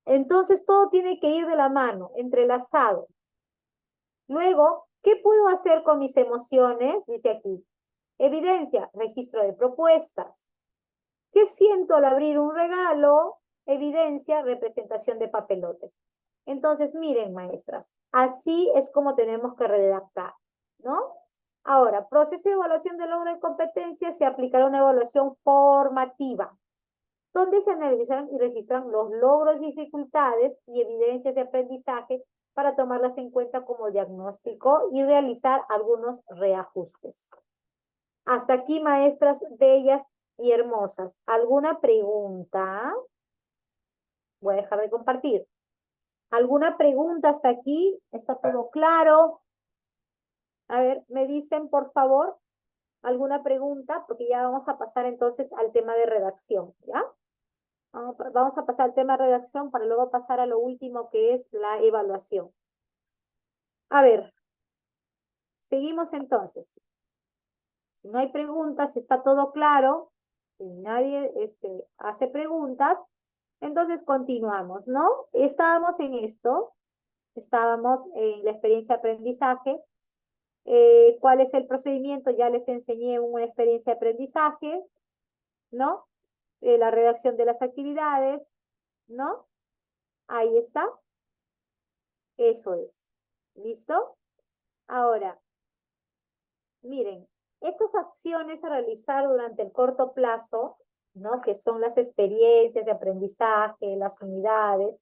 Entonces, todo tiene que ir de la mano, entrelazado. Luego, ¿qué puedo hacer con mis emociones? Dice aquí. Evidencia, registro de propuestas. ¿Qué siento al abrir un regalo? Evidencia, representación de papelotes. Entonces, miren, maestras, así es como tenemos que redactar, ¿no? Ahora, proceso de evaluación de logro de competencia, se aplicará una evaluación formativa, donde se analizan y registran los logros, dificultades y evidencias de aprendizaje para tomarlas en cuenta como diagnóstico y realizar algunos reajustes. Hasta aquí, maestras bellas y hermosas. ¿Alguna pregunta? Voy a dejar de compartir. ¿Alguna pregunta hasta aquí? ¿Está todo claro? A ver, me dicen, por favor, alguna pregunta, porque ya vamos a pasar entonces al tema de redacción, ¿ya? Vamos a pasar al tema de redacción para luego pasar a lo último que es la evaluación. A ver, seguimos entonces. Si no hay preguntas, si está todo claro, si nadie hace preguntas, entonces continuamos, ¿no? Estábamos en esto, estábamos en la experiencia de aprendizaje. ¿Cuál es el procedimiento? Ya les enseñé una experiencia de aprendizaje, ¿no? La redacción de las actividades, ¿no? Ahí está. Eso es. ¿Listo? Ahora, miren, estas acciones a realizar durante el corto plazo, ¿no? Que son las experiencias de aprendizaje, las unidades,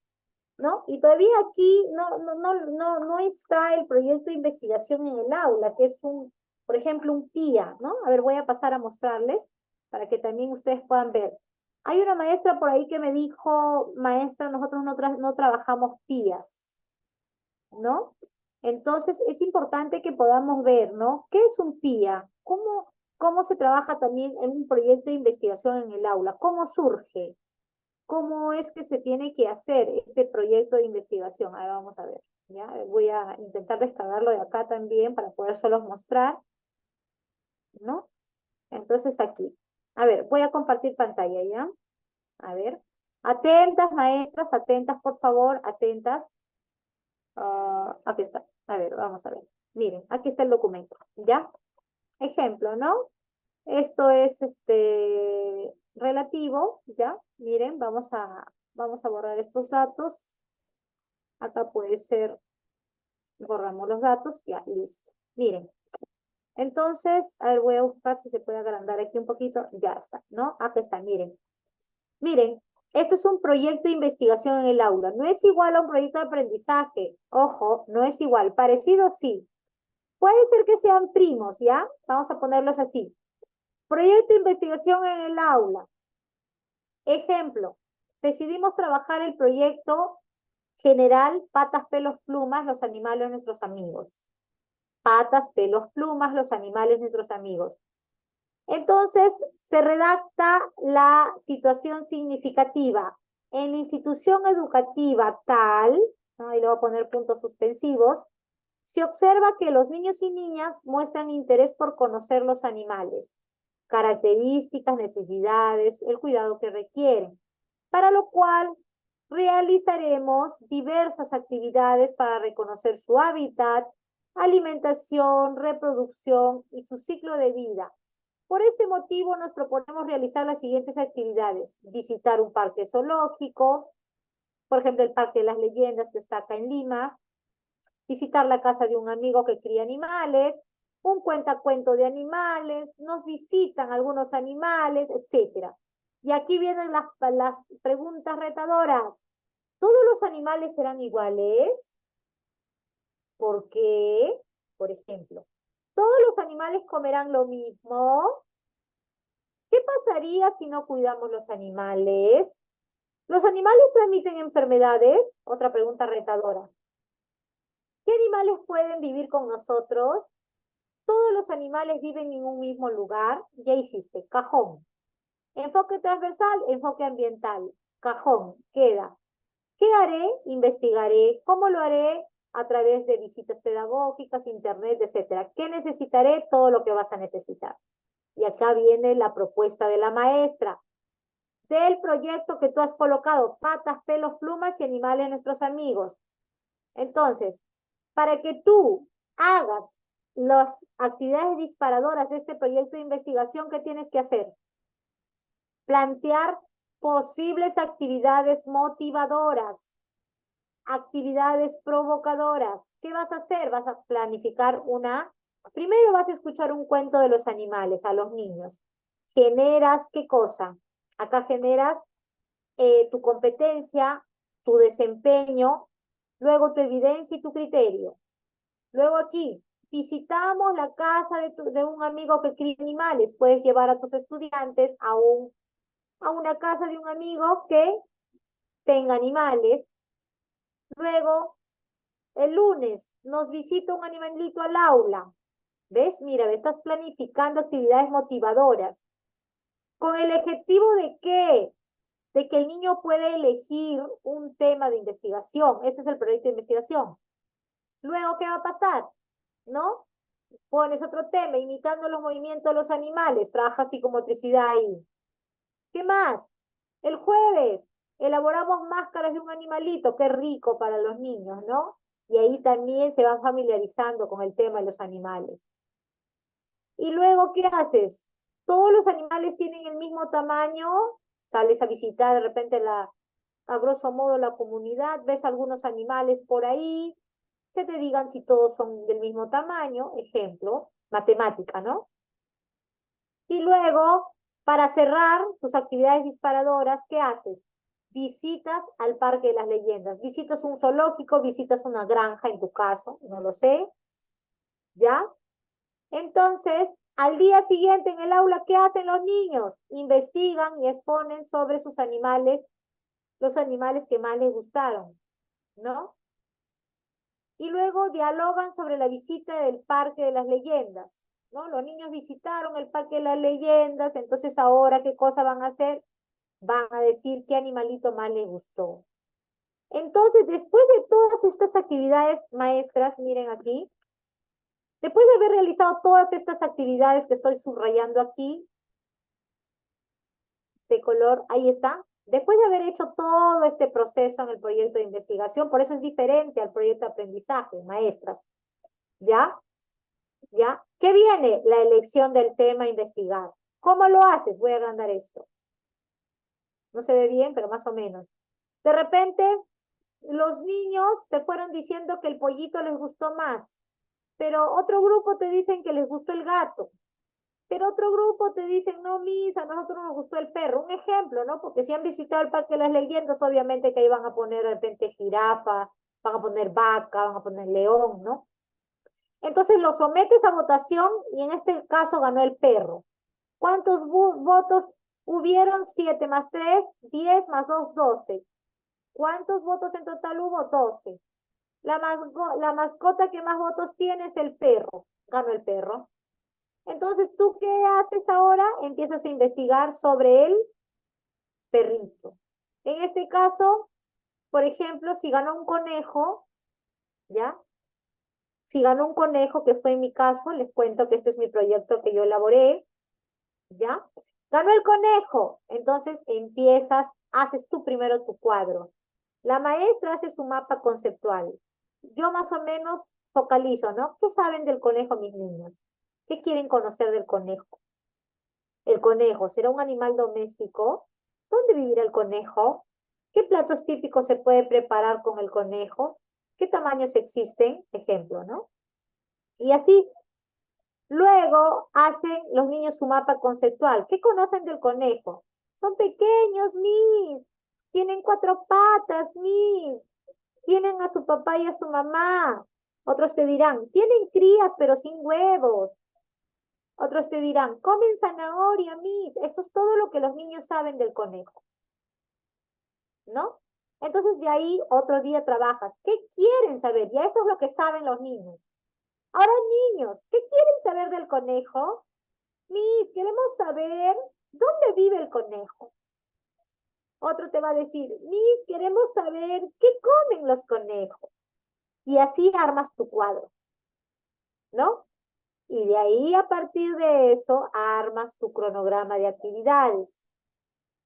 ¿no? Y todavía aquí no está el proyecto de investigación en el aula, que es Por ejemplo, un PIA, ¿no? A ver, voy a pasar a mostrarles para que también ustedes puedan ver. Hay una maestra por ahí que me dijo, maestra, nosotros no trabajamos PIAs, ¿no? Entonces, es importante que podamos ver, ¿no? ¿Qué es un PIA? ¿Cómo se trabaja también en un proyecto de investigación en el aula? ¿Cómo surge? ¿Cómo es que se tiene que hacer este proyecto de investigación? Ahora vamos a ver, ¿ya? Voy a intentar descargarlo de acá también para podérselos mostrar, ¿no? Entonces aquí. A ver, voy a compartir pantalla, ¿ya? A ver. Atentas, maestras, atentas, por favor, atentas. Aquí está. A ver, vamos a ver. Miren, aquí está el documento, ¿ya? Ejemplo, ¿no? Esto es relativo, ¿ya? Miren, vamos a borrar estos datos. Acá puede ser, borramos los datos, ya, listo. Miren, entonces, a ver, voy a buscar si se puede agrandar aquí un poquito. Ya está, ¿no? Acá está, miren. Miren, esto es un proyecto de investigación en el aula. No es igual a un proyecto de aprendizaje. Ojo, no es igual. Parecido, sí. Puede ser que sean primos, ¿ya? Vamos a ponerlos así. Proyecto de investigación en el aula. Ejemplo, decidimos trabajar el proyecto general patas, pelos, plumas, los animales, nuestros amigos. Patas, pelos, plumas, los animales, nuestros amigos. Entonces, se redacta la situación significativa. En la institución educativa tal, ¿no? Ahí le voy a poner puntos suspensivos, se observa que los niños y niñas muestran interés por conocer los animales, características, necesidades, el cuidado que requieren, para lo cual realizaremos diversas actividades para reconocer su hábitat, alimentación, reproducción y su ciclo de vida. Por este motivo nos proponemos realizar las siguientes actividades. Visitar un parque zoológico, por ejemplo el Parque de las Leyendas que está acá en Lima, visitar la casa de un amigo que cría animales, un cuentacuento de animales, nos visitan algunos animales, etc. Y aquí vienen las preguntas retadoras. ¿Todos los animales serán iguales? ¿Por qué? Por ejemplo, ¿todos los animales comerán lo mismo? ¿Qué pasaría si no cuidamos los animales? ¿Los animales transmiten enfermedades? Otra pregunta retadora. ¿Qué animales pueden vivir con nosotros? ¿Todos los animales viven en un mismo lugar? Ya hiciste, cajón. Enfoque transversal, enfoque ambiental. Cajón, queda. ¿Qué haré? Investigaré. ¿Cómo lo haré? A través de visitas pedagógicas, internet, etcétera. ¿Qué necesitaré? Todo lo que vas a necesitar. Y acá viene la propuesta de la maestra. Del proyecto que tú has colocado, patas, pelos, plumas y animales de nuestros amigos. Entonces, para que tú hagas las actividades disparadoras de este proyecto de investigación, ¿qué tienes que hacer? Plantear posibles actividades motivadoras, actividades provocadoras. ¿Qué vas a hacer? Vas a planificar primero vas a escuchar un cuento de los animales a los niños. Generas, ¿qué cosa? Acá generas tu competencia, tu desempeño, luego tu evidencia y tu criterio. Luego aquí, visitamos la casa de un amigo que cría animales. Puedes llevar a tus estudiantes a una casa de un amigo que tenga animales. Luego, el lunes, nos visita un animalito al aula. ¿Ves? Mira, estás planificando actividades motivadoras. ¿Con el objetivo de qué? De que el niño puede elegir un tema de investigación. Ese es el proyecto de investigación. Luego, ¿qué va a pasar? ¿No? Pones otro tema, imitando los movimientos de los animales, trabaja psicomotricidad ahí. ¿Qué más? El jueves elaboramos máscaras de un animalito, qué rico para los niños, ¿no? Y ahí también se van familiarizando con el tema de los animales. Y luego, ¿qué haces? Todos los animales tienen el mismo tamaño, sales a visitar de repente a grosso modo la comunidad, ves algunos animales por ahí, que te digan si todos son del mismo tamaño, ejemplo, matemática, ¿no? Y luego, para cerrar tus actividades disparadoras, ¿qué haces? Visitas al Parque de las Leyendas, visitas un zoológico, visitas una granja en tu caso, no lo sé, ¿ya? Entonces, al día siguiente en el aula, ¿qué hacen los niños? Investigan y exponen sobre sus animales, los animales que más les gustaron, ¿no? Y luego dialogan sobre la visita del Parque de las Leyendas, ¿no? Los niños visitaron el Parque de las Leyendas, entonces ahora, ¿qué cosa van a hacer? Van a decir qué animalito más les gustó. Entonces, después de todas estas actividades maestras, miren aquí, después de haber realizado todas estas actividades que estoy subrayando aquí, de color, ahí está, después de haber hecho todo este proceso en el proyecto de investigación, por eso es diferente al proyecto de aprendizaje, maestras, ¿ya? ¿Ya? ¿Qué viene? La elección del tema a investigar. ¿Cómo lo haces? Voy a agrandar esto. No se ve bien, pero más o menos. De repente, los niños te fueron diciendo que el pollito les gustó más, pero otro grupo te dicen que les gustó el gato, pero otro grupo te dicen, no, Misa, a nosotros nos gustó el perro. Un ejemplo, ¿no? Porque si han visitado el Parque de las Leyendas, obviamente que ahí van a poner de repente jirafa, van a poner vaca, van a poner león, ¿no? Entonces lo sometes a votación y en este caso ganó el perro. ¿Cuántos votos hubieron? 7 más 3, 10 más 2, 12. ¿Cuántos votos en total hubo? 12. La mascota que más votos tiene es el perro. Ganó el perro. Entonces, ¿tú qué haces ahora? Empiezas a investigar sobre el perrito. En este caso, por ejemplo, si ganó un conejo, ¿ya? Si ganó un conejo, que fue en mi caso, les cuento que este es mi proyecto que yo elaboré, ¿ya? Ganó el conejo, entonces empiezas, haces tú primero tu cuadro. La maestra hace su mapa conceptual. Yo más o menos focalizo, ¿no? ¿Qué saben del conejo mis niños? ¿Qué quieren conocer del conejo? ¿El conejo será un animal doméstico? ¿Dónde vivirá el conejo? ¿Qué platos típicos se puede preparar con el conejo? ¿Qué tamaños existen? Ejemplo, ¿no? Y así, luego hacen los niños su mapa conceptual. ¿Qué conocen del conejo? Son pequeños, mis. Tienen 4 patas, mis. Tienen a su papá y a su mamá. Otros te dirán, tienen crías pero sin huevos. Otros te dirán, comen zanahoria, mis. Esto es todo lo que los niños saben del conejo, ¿no? Entonces de ahí otro día trabajas. ¿Qué quieren saber? Ya esto es lo que saben los niños. Ahora, niños, ¿qué quieren saber del conejo? Mis, queremos saber dónde vive el conejo. Otro te va a decir, Mis, queremos saber qué comen los conejos. Y así armas tu cuadro, ¿no? Y de ahí, a partir de eso, armas tu cronograma de actividades.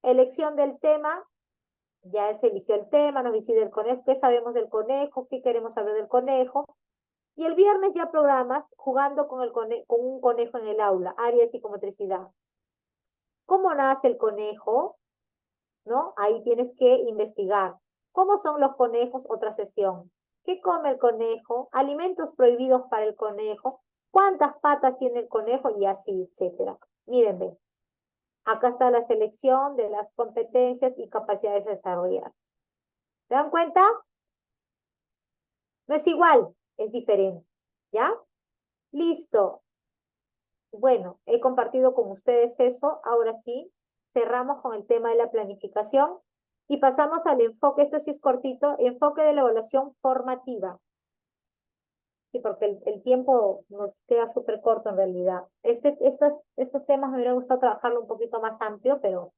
Elección del tema, ya se eligió el tema, nos visita el conejo, qué sabemos del conejo, qué queremos saber del conejo. Y el viernes ya programas jugando con un conejo en el aula, área de psicomotricidad. ¿Cómo nace el conejo? ¿No? Ahí tienes que investigar. ¿Cómo son los conejos? Otra sesión. ¿Qué come el conejo? Alimentos prohibidos para el conejo. ¿Cuántas patas tiene el conejo? Y así, etcétera. Mírenme. Acá está la selección de las competencias y capacidades a desarrollar. ¿Se dan cuenta? No es igual, es diferente. ¿Ya? Listo. Bueno, he compartido con ustedes eso. Ahora sí, cerramos con el tema de la planificación y pasamos al enfoque, esto sí es cortito, enfoque de la evaluación formativa. Sí, porque el tiempo nos queda súper corto en realidad. Estos temas me hubiera gustado trabajarlo un poquito más amplio, pero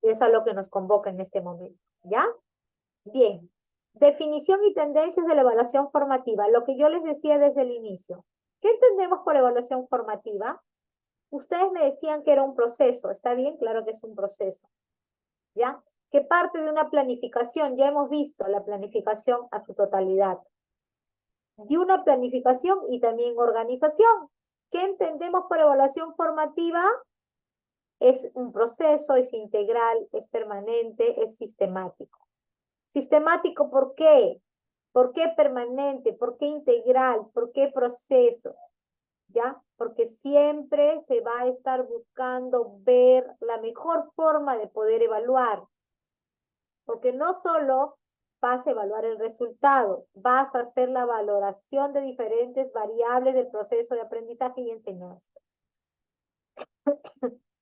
es a lo que nos convoca en este momento. ¿Ya? Bien. Definición y tendencias de la evaluación formativa. Lo que yo les decía desde el inicio. ¿Qué entendemos por evaluación formativa? Ustedes me decían que era un proceso, ¿está bien? Claro que es un proceso, ¿ya? Que parte de una planificación, ya hemos visto la planificación a su totalidad, de una planificación y también organización. ¿Qué entendemos por evaluación formativa? Es un proceso, es integral, es permanente, es sistemático. Sistemático, ¿por qué? ¿Por qué permanente? ¿Por qué integral? ¿Por qué proceso? ¿Ya? Porque siempre se va a estar buscando ver la mejor forma de poder evaluar. Porque no solo vas a evaluar el resultado, vas a hacer la valoración de diferentes variables del proceso de aprendizaje y enseñanza.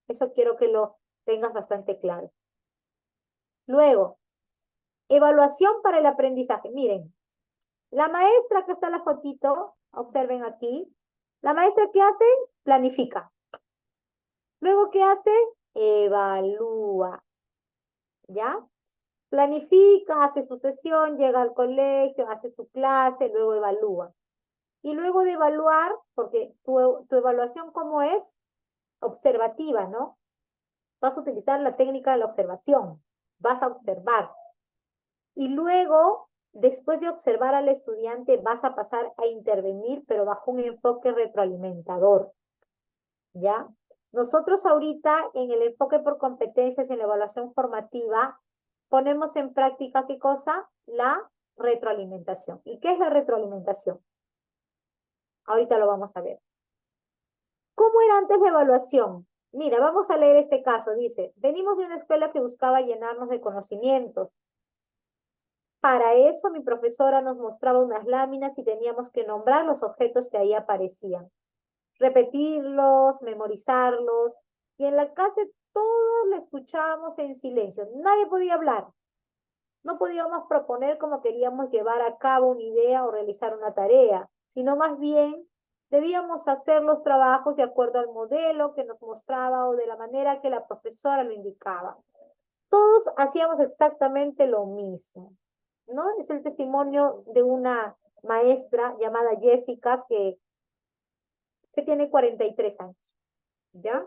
Eso quiero que lo tengas bastante claro. Luego, evaluación para el aprendizaje. Miren, la maestra, acá está la fotito, observen aquí. La maestra, ¿qué hace? Planifica. Luego, ¿qué hace? Evalúa. ¿Ya? Planifica, hace su sesión, llega al colegio, hace su clase, luego evalúa. Y luego de evaluar, porque tu evaluación, ¿cómo es? Observativa, ¿no? Vas a utilizar la técnica de la observación. Vas a observar. Y luego, después de observar al estudiante, vas a pasar a intervenir, pero bajo un enfoque retroalimentador. ¿Ya? Nosotros ahorita, en el enfoque por competencias, en la evaluación formativa, ponemos en práctica, ¿qué cosa? La retroalimentación. ¿Y qué es la retroalimentación? Ahorita lo vamos a ver. ¿Cómo era antes la evaluación? Mira, vamos a leer este caso. Dice, venimos de una escuela que buscaba llenarnos de conocimientos. Para eso mi profesora nos mostraba unas láminas y teníamos que nombrar los objetos que ahí aparecían, repetirlos, memorizarlos, y en la clase todos la escuchábamos en silencio. Nadie podía hablar. No podíamos proponer cómo queríamos llevar a cabo una idea o realizar una tarea, sino más bien debíamos hacer los trabajos de acuerdo al modelo que nos mostraba o de la manera que la profesora lo indicaba. Todos hacíamos exactamente lo mismo, ¿no? Es el testimonio de una maestra llamada Jessica que tiene 43 años, ¿ya?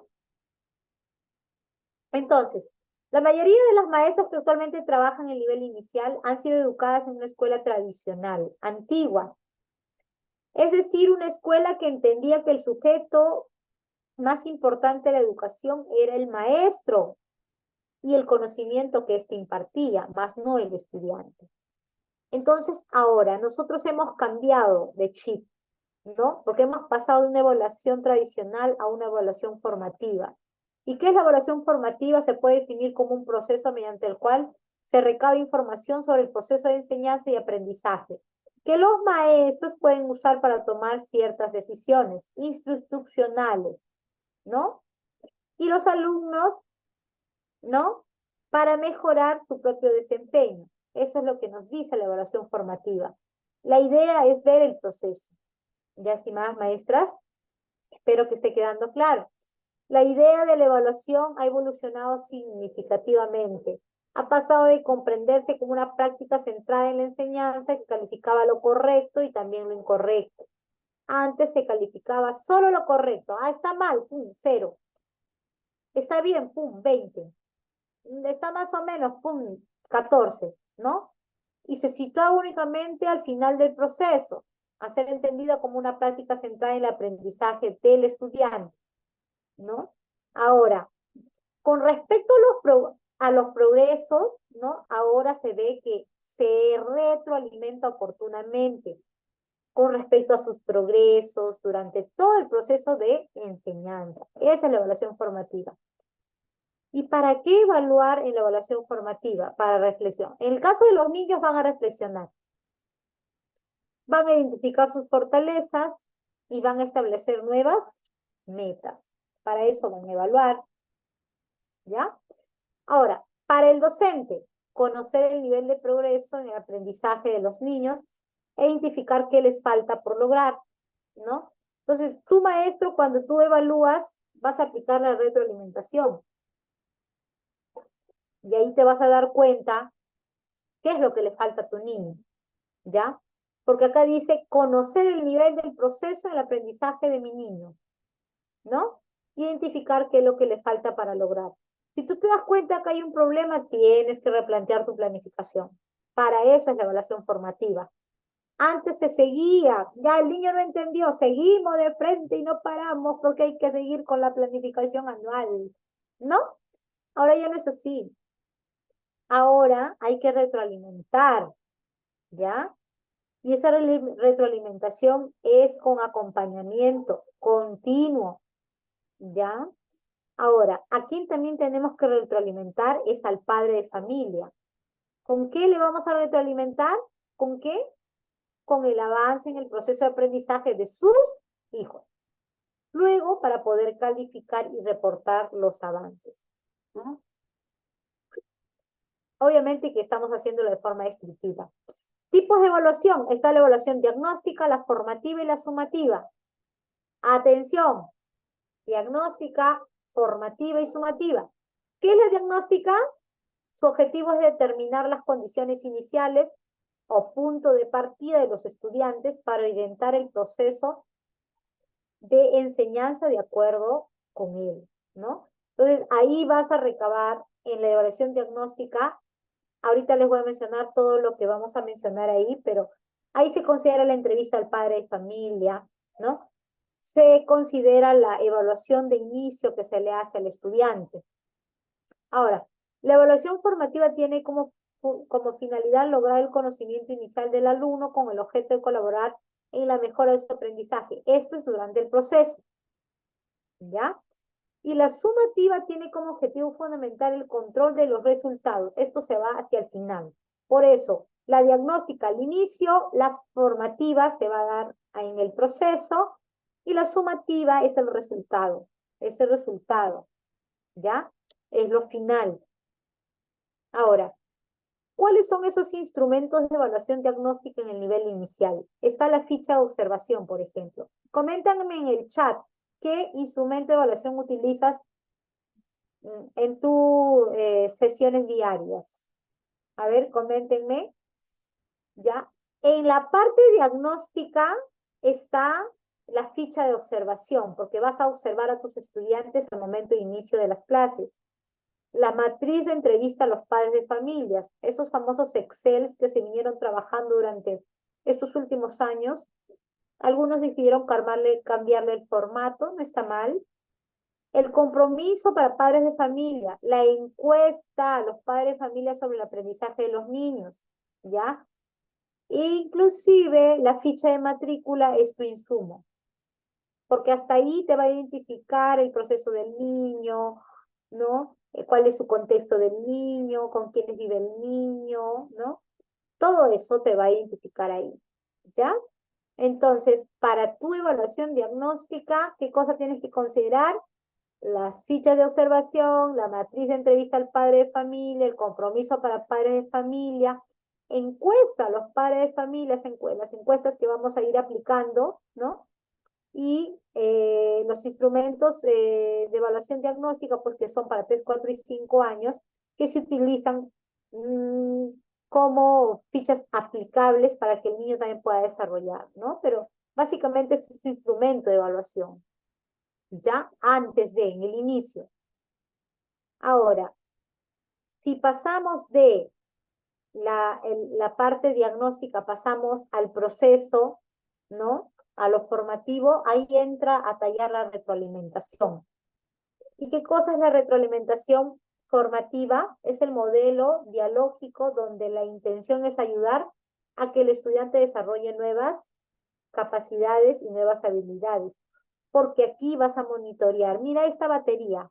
Entonces, la mayoría de las maestras que actualmente trabajan en el nivel inicial han sido educadas en una escuela tradicional, antigua. Es decir, una escuela que entendía que el sujeto más importante de la educación era el maestro y el conocimiento que éste impartía, más no el estudiante. Entonces, ahora nosotros hemos cambiado de chip, ¿no? Porque hemos pasado de una evaluación tradicional a una evaluación formativa. ¿Y qué es la evaluación formativa? Se puede definir como un proceso mediante el cual se recaba información sobre el proceso de enseñanza y aprendizaje, que los maestros pueden usar para tomar ciertas decisiones instruccionales, ¿no? Y los alumnos, ¿no? Para mejorar su propio desempeño. Eso es lo que nos dice la evaluación formativa. La idea es ver el proceso. Ya, estimadas maestras, espero que esté quedando claro. La idea de la evaluación ha evolucionado significativamente. Ha pasado de comprenderse como una práctica centrada en la enseñanza que calificaba lo correcto y también lo incorrecto. Antes se calificaba solo lo correcto. Ah, está mal, pum, 0. Está bien, pum, 20. Está más o menos, pum, 14, ¿no? Y se situaba únicamente al final del proceso, a ser entendida como una práctica centrada en el aprendizaje del estudiante, ¿no? Ahora, con respecto a los progresos, ¿no? Ahora se ve que se retroalimenta oportunamente con respecto a sus progresos durante todo el proceso de enseñanza. Esa es la evaluación formativa. ¿Y para qué evaluar en la evaluación formativa? Para reflexión. En el caso de los niños van a reflexionar. Van a identificar sus fortalezas y van a establecer nuevas metas. Para eso van a evaluar. ¿Ya? Ahora, para el docente, conocer el nivel de progreso en el aprendizaje de los niños e identificar qué les falta por lograr, ¿no? Entonces, tú maestro, cuando tú evalúas, vas a aplicar la retroalimentación. Y ahí te vas a dar cuenta qué es lo que le falta a tu niño, ¿ya? Porque acá dice conocer el nivel del proceso en el aprendizaje de mi niño, ¿no? Identificar qué es lo que le falta para lograr. Si tú te das cuenta que hay un problema, tienes que replantear tu planificación. Para eso es la evaluación formativa. Antes se seguía, ya el niño no entendió, seguimos de frente y no paramos porque hay que seguir con la planificación anual, ¿no? Ahora ya no es así. Ahora hay que retroalimentar, ¿ya? Y esa retroalimentación es con acompañamiento continuo, ¿ya? Ahora, a quien también tenemos que retroalimentar es al padre de familia. ¿Con qué le vamos a retroalimentar? ¿Con qué? Con el avance en el proceso de aprendizaje de sus hijos. Luego, para poder calificar y reportar los avances, ¿no? Obviamente que estamos haciéndolo de forma descriptiva. Tipos de evaluación. Está la evaluación diagnóstica, la formativa y la sumativa. Atención. Diagnóstica, formativa y sumativa. ¿Qué es la diagnóstica? Su objetivo es determinar las condiciones iniciales o punto de partida de los estudiantes para orientar el proceso de enseñanza de acuerdo con él, ¿no? Entonces, ahí vas a recabar en la evaluación diagnóstica. Ahorita les voy a mencionar todo lo que vamos a mencionar ahí, pero ahí se considera la entrevista al padre de familia, ¿no? Se considera la evaluación de inicio que se le hace al estudiante. Ahora, la evaluación formativa tiene como finalidad lograr el conocimiento inicial del alumno con el objeto de colaborar en la mejora de su aprendizaje. Esto es durante el proceso, ¿ya? Y la sumativa tiene como objetivo fundamental el control de los resultados. Esto se va hacia el final. Por eso, la diagnóstica al inicio, la formativa se va a dar en el proceso y la sumativa es el resultado. Es el resultado, ¿ya? Es lo final. Ahora, ¿cuáles son esos instrumentos de evaluación diagnóstica en el nivel inicial? Está la ficha de observación, por ejemplo. Coméntanme en el chat qué instrumento de evaluación utilizas en tus sesiones diarias. A ver, coméntenme. ¿Ya? En la parte diagnóstica está la ficha de observación, porque vas a observar a tus estudiantes al momento de inicio de las clases. La matriz de entrevista a los padres de familias, esos famosos Excels que se vinieron trabajando durante estos últimos años. Algunos decidieron cambiarle el formato, no está mal. El compromiso para padres de familia, la encuesta a los padres de familia sobre el aprendizaje de los niños, ¿ya? Inclusive la ficha de matrícula es tu insumo, porque hasta ahí te va a identificar el proceso del niño, ¿no? Cuál es su contexto del niño, con quiénes vive el niño, ¿no? Todo eso te va a identificar ahí, ¿ya? Entonces, para tu evaluación diagnóstica, ¿qué cosa tienes que considerar? Las fichas de observación, la matriz de entrevista al padre de familia, el compromiso para padres de familia, encuesta a los padres de familia, las encuestas que vamos a ir aplicando, ¿no? Y los instrumentos de evaluación diagnóstica, porque son para 3, 4 y 5 años, que se utilizan como fichas aplicables para que el niño también pueda desarrollar, ¿no? Pero básicamente es un instrumento de evaluación, ya antes de, en el inicio. Ahora, si pasamos de la parte diagnóstica, pasamos al proceso, ¿no? A lo formativo, ahí entra a tallar la retroalimentación. ¿Y qué cosa es la retroalimentación formativa? Es el modelo dialógico donde la intención es ayudar a que el estudiante desarrolle nuevas capacidades y nuevas habilidades. Porque aquí vas a monitorear. Mira esta batería.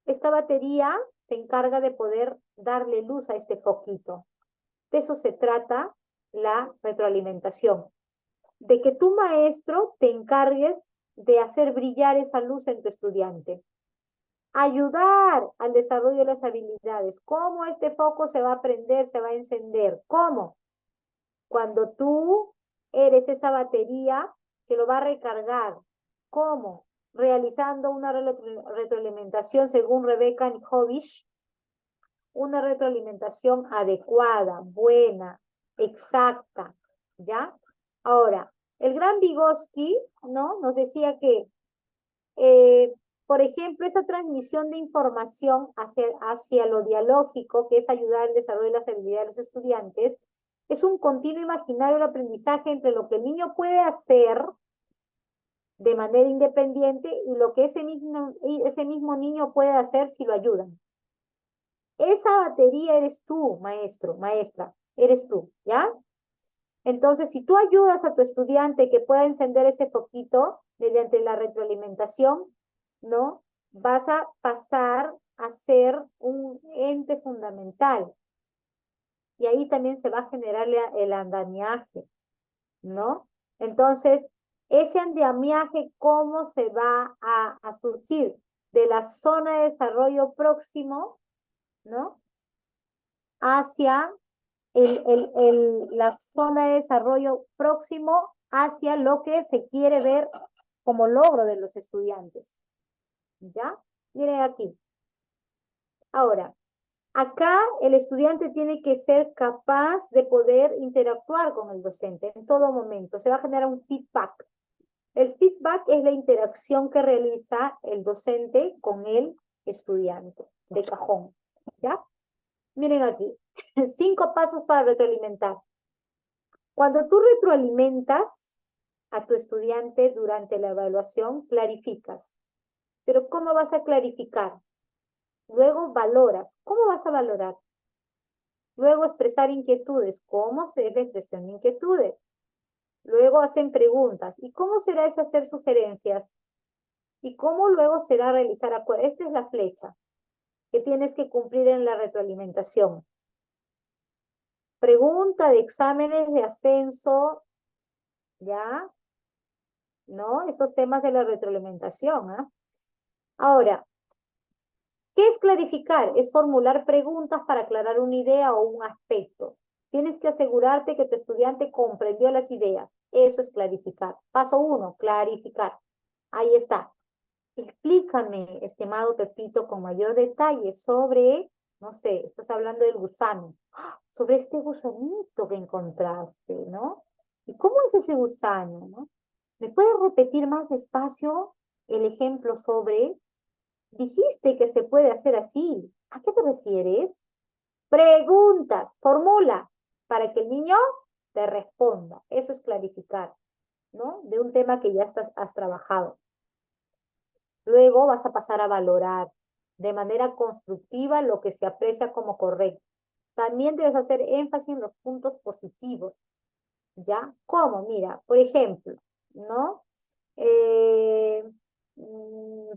Esta batería se encarga de poder darle luz a este foquito. De eso se trata la retroalimentación. De que tu maestro te encargues de hacer brillar esa luz en tu estudiante. Ayudar al desarrollo de las habilidades. ¿Cómo este foco se va a prender, se va a encender? ¿Cómo? Cuando tú eres esa batería que lo va a recargar. ¿Cómo? Realizando una retroalimentación según Rebecca Nijovic, una retroalimentación adecuada, buena, exacta, ¿ya? Ahora, el gran Vygotsky, ¿no? Nos decía que, por ejemplo, esa transmisión de información hacia lo dialógico, que es ayudar al desarrollo de las habilidades de los estudiantes, es un continuo imaginario de aprendizaje entre lo que el niño puede hacer de manera independiente y lo que ese mismo niño puede hacer si lo ayudan. Esa batería eres tú, maestro, maestra, eres tú, ¿ya? Entonces, si tú ayudas a tu estudiante que pueda encender ese foquito mediante la retroalimentación, ¿no? Vas a pasar a ser un ente fundamental. y ahí también se va a generar el andamiaje, ¿no? Entonces, ese andamiaje, ¿cómo se va a surgir? De la zona de desarrollo próximo, ¿no? Hacia la zona de desarrollo próximo hacia lo que se quiere ver como logro de los estudiantes. ¿Ya? Miren aquí. Ahora, acá el estudiante tiene que ser capaz de poder interactuar con el docente en todo momento. Se va a generar un feedback. El feedback es la interacción que realiza el docente con el estudiante de cajón. ¿Ya? Miren aquí. 5 pasos para retroalimentar. Cuando tú retroalimentas a tu estudiante durante la evaluación, clarificas. Pero ¿cómo vas a clarificar? Luego valoras. ¿Cómo vas a valorar? Luego expresar inquietudes. ¿Cómo se es la expresión de inquietudes? Luego hacen preguntas. ¿Y cómo será ese hacer sugerencias? ¿Y cómo luego será realizar acuerdos? Esta es la flecha que tienes que cumplir en la retroalimentación. Pregunta de exámenes de ascenso, ¿ya? ¿No? Estos temas de la retroalimentación, ¿ah? Ahora, ¿qué es clarificar? Es formular preguntas para aclarar una idea o un aspecto. Tienes que asegurarte que tu estudiante comprendió las ideas. Eso es clarificar. Paso 1, clarificar. Ahí está. Explícame, estimado Pepito, con mayor detalle sobre, no sé, estás hablando del gusano, sobre este gusanito que encontraste, ¿no? ¿Y cómo es ese gusano, no? ¿Me puedes repetir más despacio el ejemplo sobre? Dijiste que se puede hacer así. ¿A qué te refieres? Preguntas, formula, para que el niño te responda. Eso es clarificar, ¿no? De un tema que ya has trabajado. Luego vas a pasar a valorar de manera constructiva lo que se aprecia como correcto. También debes hacer énfasis en los puntos positivos, ¿ya? ¿Cómo? Mira, por ejemplo, ¿no?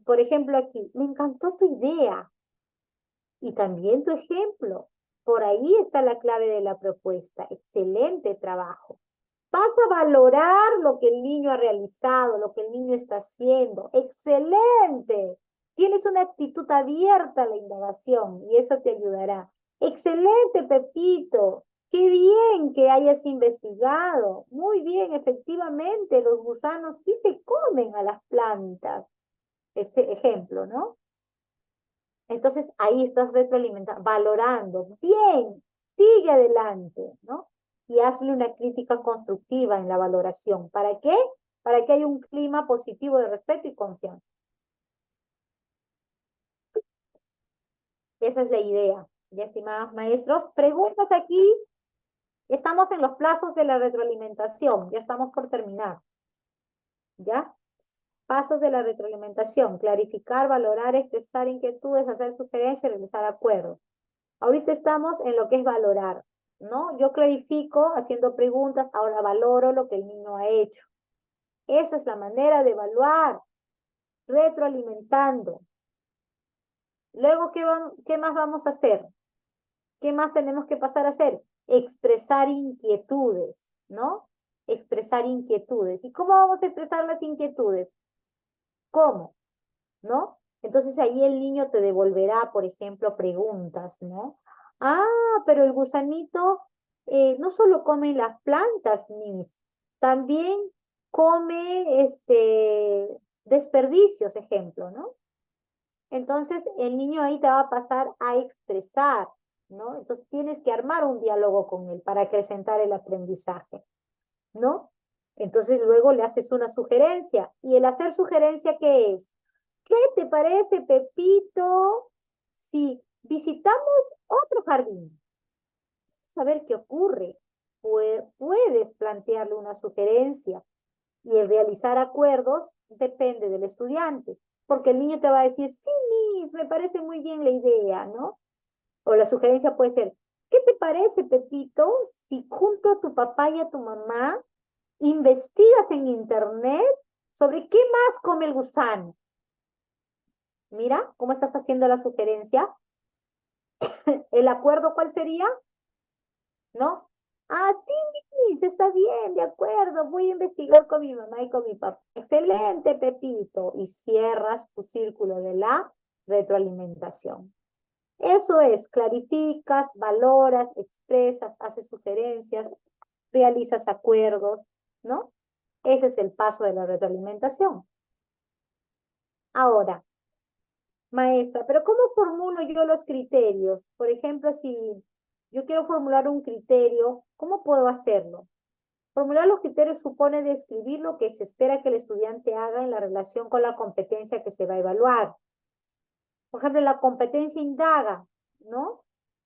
Por ejemplo aquí, me encantó tu idea y también tu ejemplo. Por ahí está la clave de la propuesta. Excelente trabajo. Vas a valorar lo que el niño ha realizado, lo que el niño está haciendo. ¡Excelente! Tienes una actitud abierta a la indagación y eso te ayudará. ¡Excelente, Pepito! ¡Qué bien que hayas investigado! Muy bien, efectivamente, los gusanos sí se comen a las plantas. Ese ejemplo, ¿no? Entonces ahí estás retroalimentando, valorando. Bien, sigue adelante, ¿no? Y hazle una crítica constructiva en la valoración. ¿Para qué? Para que haya un clima positivo de respeto y confianza. Esa es la idea. Ya, estimados maestros, preguntas aquí. Estamos en los plazos de la retroalimentación. Ya estamos por terminar. ¿Ya? Pasos de la retroalimentación. Clarificar, valorar, expresar inquietudes, hacer sugerencias, realizar acuerdos. Ahorita estamos en lo que es valorar, ¿no? Yo clarifico haciendo preguntas, ahora valoro lo que el niño ha hecho. Esa es la manera de evaluar, retroalimentando. Luego, ¿qué más vamos a hacer? ¿Qué más tenemos que pasar a hacer? Expresar inquietudes, ¿no? Expresar inquietudes. ¿Y cómo vamos a expresar las inquietudes? ¿Cómo? ¿No? Entonces ahí el niño te devolverá, por ejemplo, preguntas, ¿no? Ah, pero el gusanito no solo come las plantas, Miss, también come desperdicios, ejemplo, ¿no? Entonces el niño ahí te va a pasar a expresar, ¿no? Entonces tienes que armar un diálogo con él para acrecentar el aprendizaje, ¿no? Entonces luego le haces una sugerencia. ¿Y el hacer sugerencia qué es? ¿Qué te parece, Pepito, si visitamos otro jardín? Vamos a ver qué ocurre. Puedes plantearle una sugerencia y el realizar acuerdos depende del estudiante, porque el niño te va a decir, sí, Miss, me parece muy bien la idea, ¿no? O la sugerencia puede ser, ¿qué te parece, Pepito, si junto a tu papá y a tu mamá investigas en internet sobre qué más come el gusano? Mira, ¿cómo estás haciendo la sugerencia? ¿El acuerdo cuál sería? ¿no? Ah, sí, Miss, está bien, de acuerdo, voy a investigar con mi mamá y con mi papá. Excelente, Pepito. Y cierras tu círculo de la retroalimentación. Eso es, clarificas, valoras, expresas, haces sugerencias, realizas acuerdos, ¿no? Ese es el paso de la retroalimentación. Ahora, maestra, pero ¿cómo formulo yo los criterios? Por ejemplo, si yo quiero formular un criterio, ¿cómo puedo hacerlo? Formular los criterios supone describir lo que se espera que el estudiante haga en la relación con la competencia que se va a evaluar. Por ejemplo, la competencia indaga, ¿no?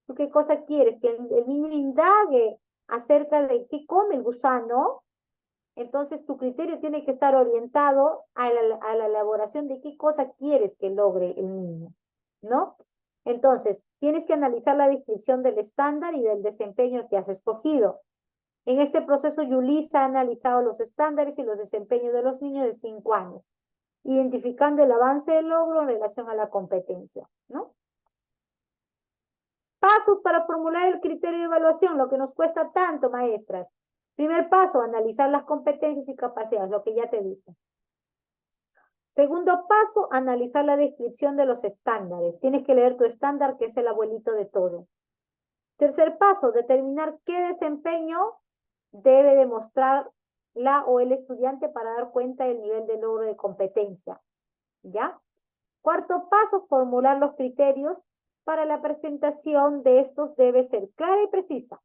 ¿Tú qué cosa quieres? Que el niño indague acerca de qué come el gusano. Entonces, tu criterio tiene que estar orientado a la elaboración de qué cosa quieres que logre el niño, ¿no? Entonces, tienes que analizar la descripción del estándar y del desempeño que has escogido. En este proceso, Yulisa ha analizado los estándares y los desempeños de los niños de 5 años, identificando el avance del logro en relación a la competencia, ¿no? Pasos para formular el criterio de evaluación, lo que nos cuesta tanto, maestras. Primer paso, analizar las competencias y capacidades, lo que ya te dije. Segundo paso, analizar la descripción de los estándares. Tienes que leer tu estándar, que es el abuelito de todo. Tercer paso, determinar qué desempeño debe demostrar la o el estudiante para dar cuenta del nivel de logro de competencia. ¿Ya? Cuarto paso, formular los criterios. Para la presentación de estos debe ser clara y precisa.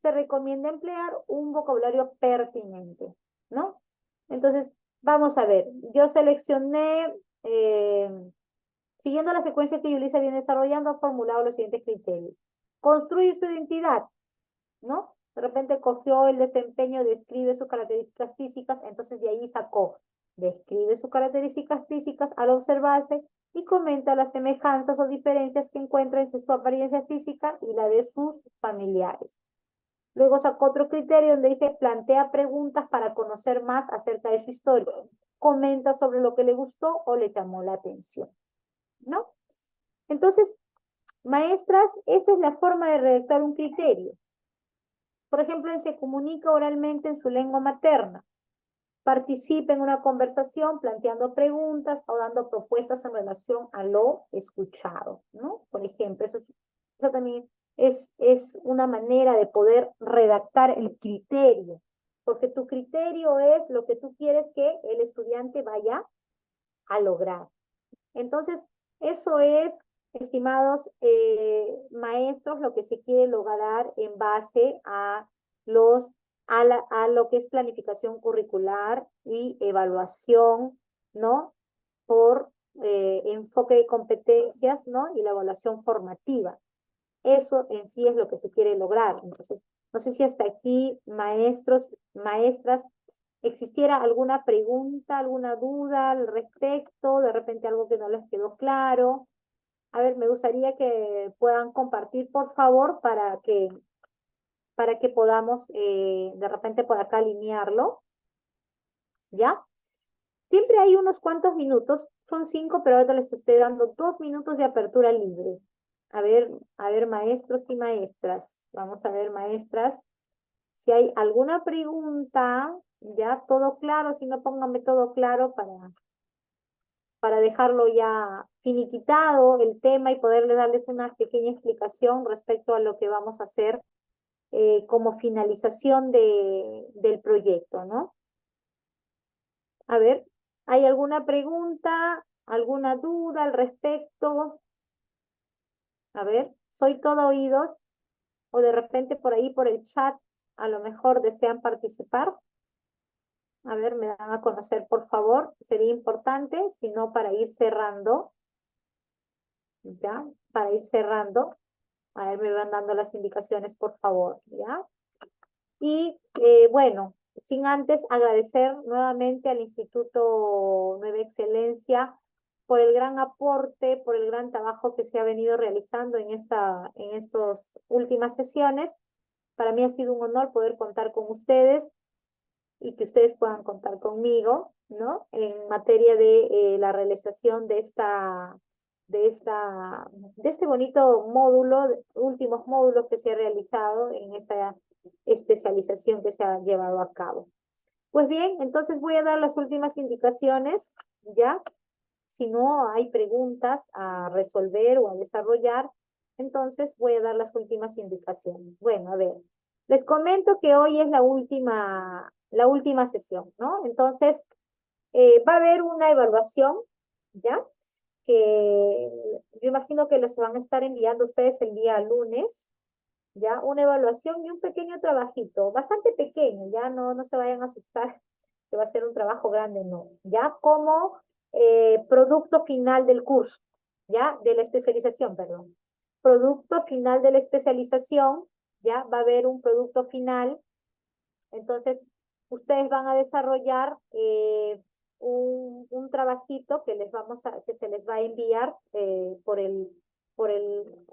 Se recomienda emplear un vocabulario pertinente, ¿no? Entonces, vamos a ver. Yo seleccioné, siguiendo la secuencia que Yulisa viene desarrollando, ha formulado los siguientes criterios. Construir su identidad, ¿no? De repente cogió el desempeño, describe sus características físicas, entonces de ahí sacó, describe sus características físicas al observarse y comenta las semejanzas o diferencias que encuentra entre su apariencia física y la de sus familiares. Luego sacó otro criterio donde dice, plantea preguntas para conocer más acerca de su historia. Comenta sobre lo que le gustó o le llamó la atención, ¿no? Entonces, maestras, esa es la forma de redactar un criterio. Por ejemplo, se comunica oralmente en su lengua materna. Participa en una conversación planteando preguntas o dando propuestas en relación a lo escuchado, ¿no? Por ejemplo, eso también es una manera de poder redactar el criterio, porque tu criterio es lo que tú quieres que el estudiante vaya a lograr. Entonces, eso es, estimados maestros, lo que se quiere lograr en base a lo que es planificación curricular y evaluación, ¿no? Por enfoque de competencias, ¿no? Y la evaluación formativa. Eso en sí es lo que se quiere lograr. Entonces, no sé si hasta aquí, maestros, maestras, existiera alguna pregunta, alguna duda al respecto, de repente algo que no les quedó claro. A ver, me gustaría que puedan compartir, por favor, para que podamos de repente por acá alinearlo, ¿ya? Siempre hay unos cuantos minutos, son 5, pero ahora les estoy dando 2 minutos de apertura libre. A ver, maestros y maestras. Vamos a ver, maestras. Si hay alguna pregunta, ya todo claro, si no, pónganme todo claro para dejarlo ya finiquitado el tema y poderle darles una pequeña explicación respecto a lo que vamos a hacer como finalización del proyecto, ¿no? A ver, ¿hay alguna pregunta, alguna duda al respecto? A ver, soy todo oídos o de repente por ahí por el chat a lo mejor desean participar. A ver, me dan a conocer, por favor. Sería importante, si no, para ir cerrando. ¿Ya? Para ir cerrando. A ver, me van dando las indicaciones, por favor. ¿Ya? Y bueno, sin antes agradecer nuevamente al Instituto Nueva Excelencia por el gran aporte, por el gran trabajo que se ha venido realizando en estas últimas sesiones. Para mí ha sido un honor poder contar con ustedes y que ustedes puedan contar conmigo, ¿no? En materia de la realización de este bonito módulo, últimos módulos que se ha realizado en esta especialización que se ha llevado a cabo. Pues bien, entonces voy a dar las últimas indicaciones, ¿ya? Si no hay preguntas a resolver o a desarrollar, entonces voy a dar las últimas indicaciones. Bueno, a ver, les comento que hoy es la última sesión, ¿no? Entonces, va a haber una evaluación, ¿ya? Que yo imagino que les van a estar enviando ustedes el día lunes, ¿ya? Una evaluación y un pequeño trabajito, bastante pequeño, ya no se vayan a asustar que va a ser un trabajo grande, no, ya como producto final del curso, ya de la especialización, perdón. Producto final de la especialización, ya va a haber un producto final, entonces ustedes van a desarrollar un trabajito que que se les va a enviar por el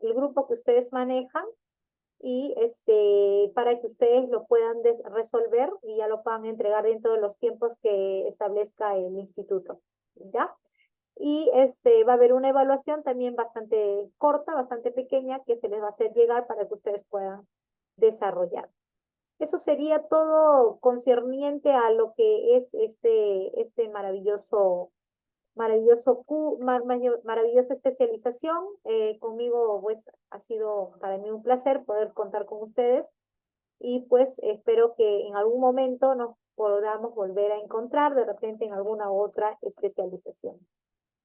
grupo que ustedes manejan y para que ustedes lo puedan resolver y ya lo puedan entregar dentro de los tiempos que establezca el instituto, ¿ya? Y va a haber una evaluación también bastante corta, bastante pequeña, que se les va a hacer llegar para que ustedes puedan desarrollar. Eso sería todo concerniente a lo que es este maravillosa especialización. Conmigo, pues, ha sido para mí un placer poder contar con ustedes y pues espero que en algún momento nos podamos volver a encontrar de repente en alguna otra especialización.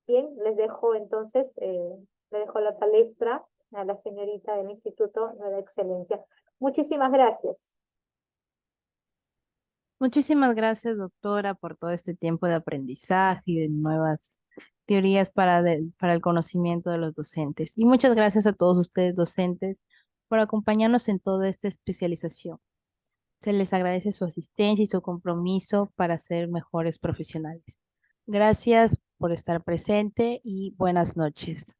Bien, les dejo entonces, le dejo la palestra a la señorita del Instituto Nueva Excelencia. Muchísimas gracias. Muchísimas gracias, doctora, por todo este tiempo de aprendizaje y de nuevas teorías para el conocimiento de los docentes. Y muchas gracias a todos ustedes, docentes, por acompañarnos en toda esta especialización. Se les agradece su asistencia y su compromiso para ser mejores profesionales. Gracias por estar presente y buenas noches.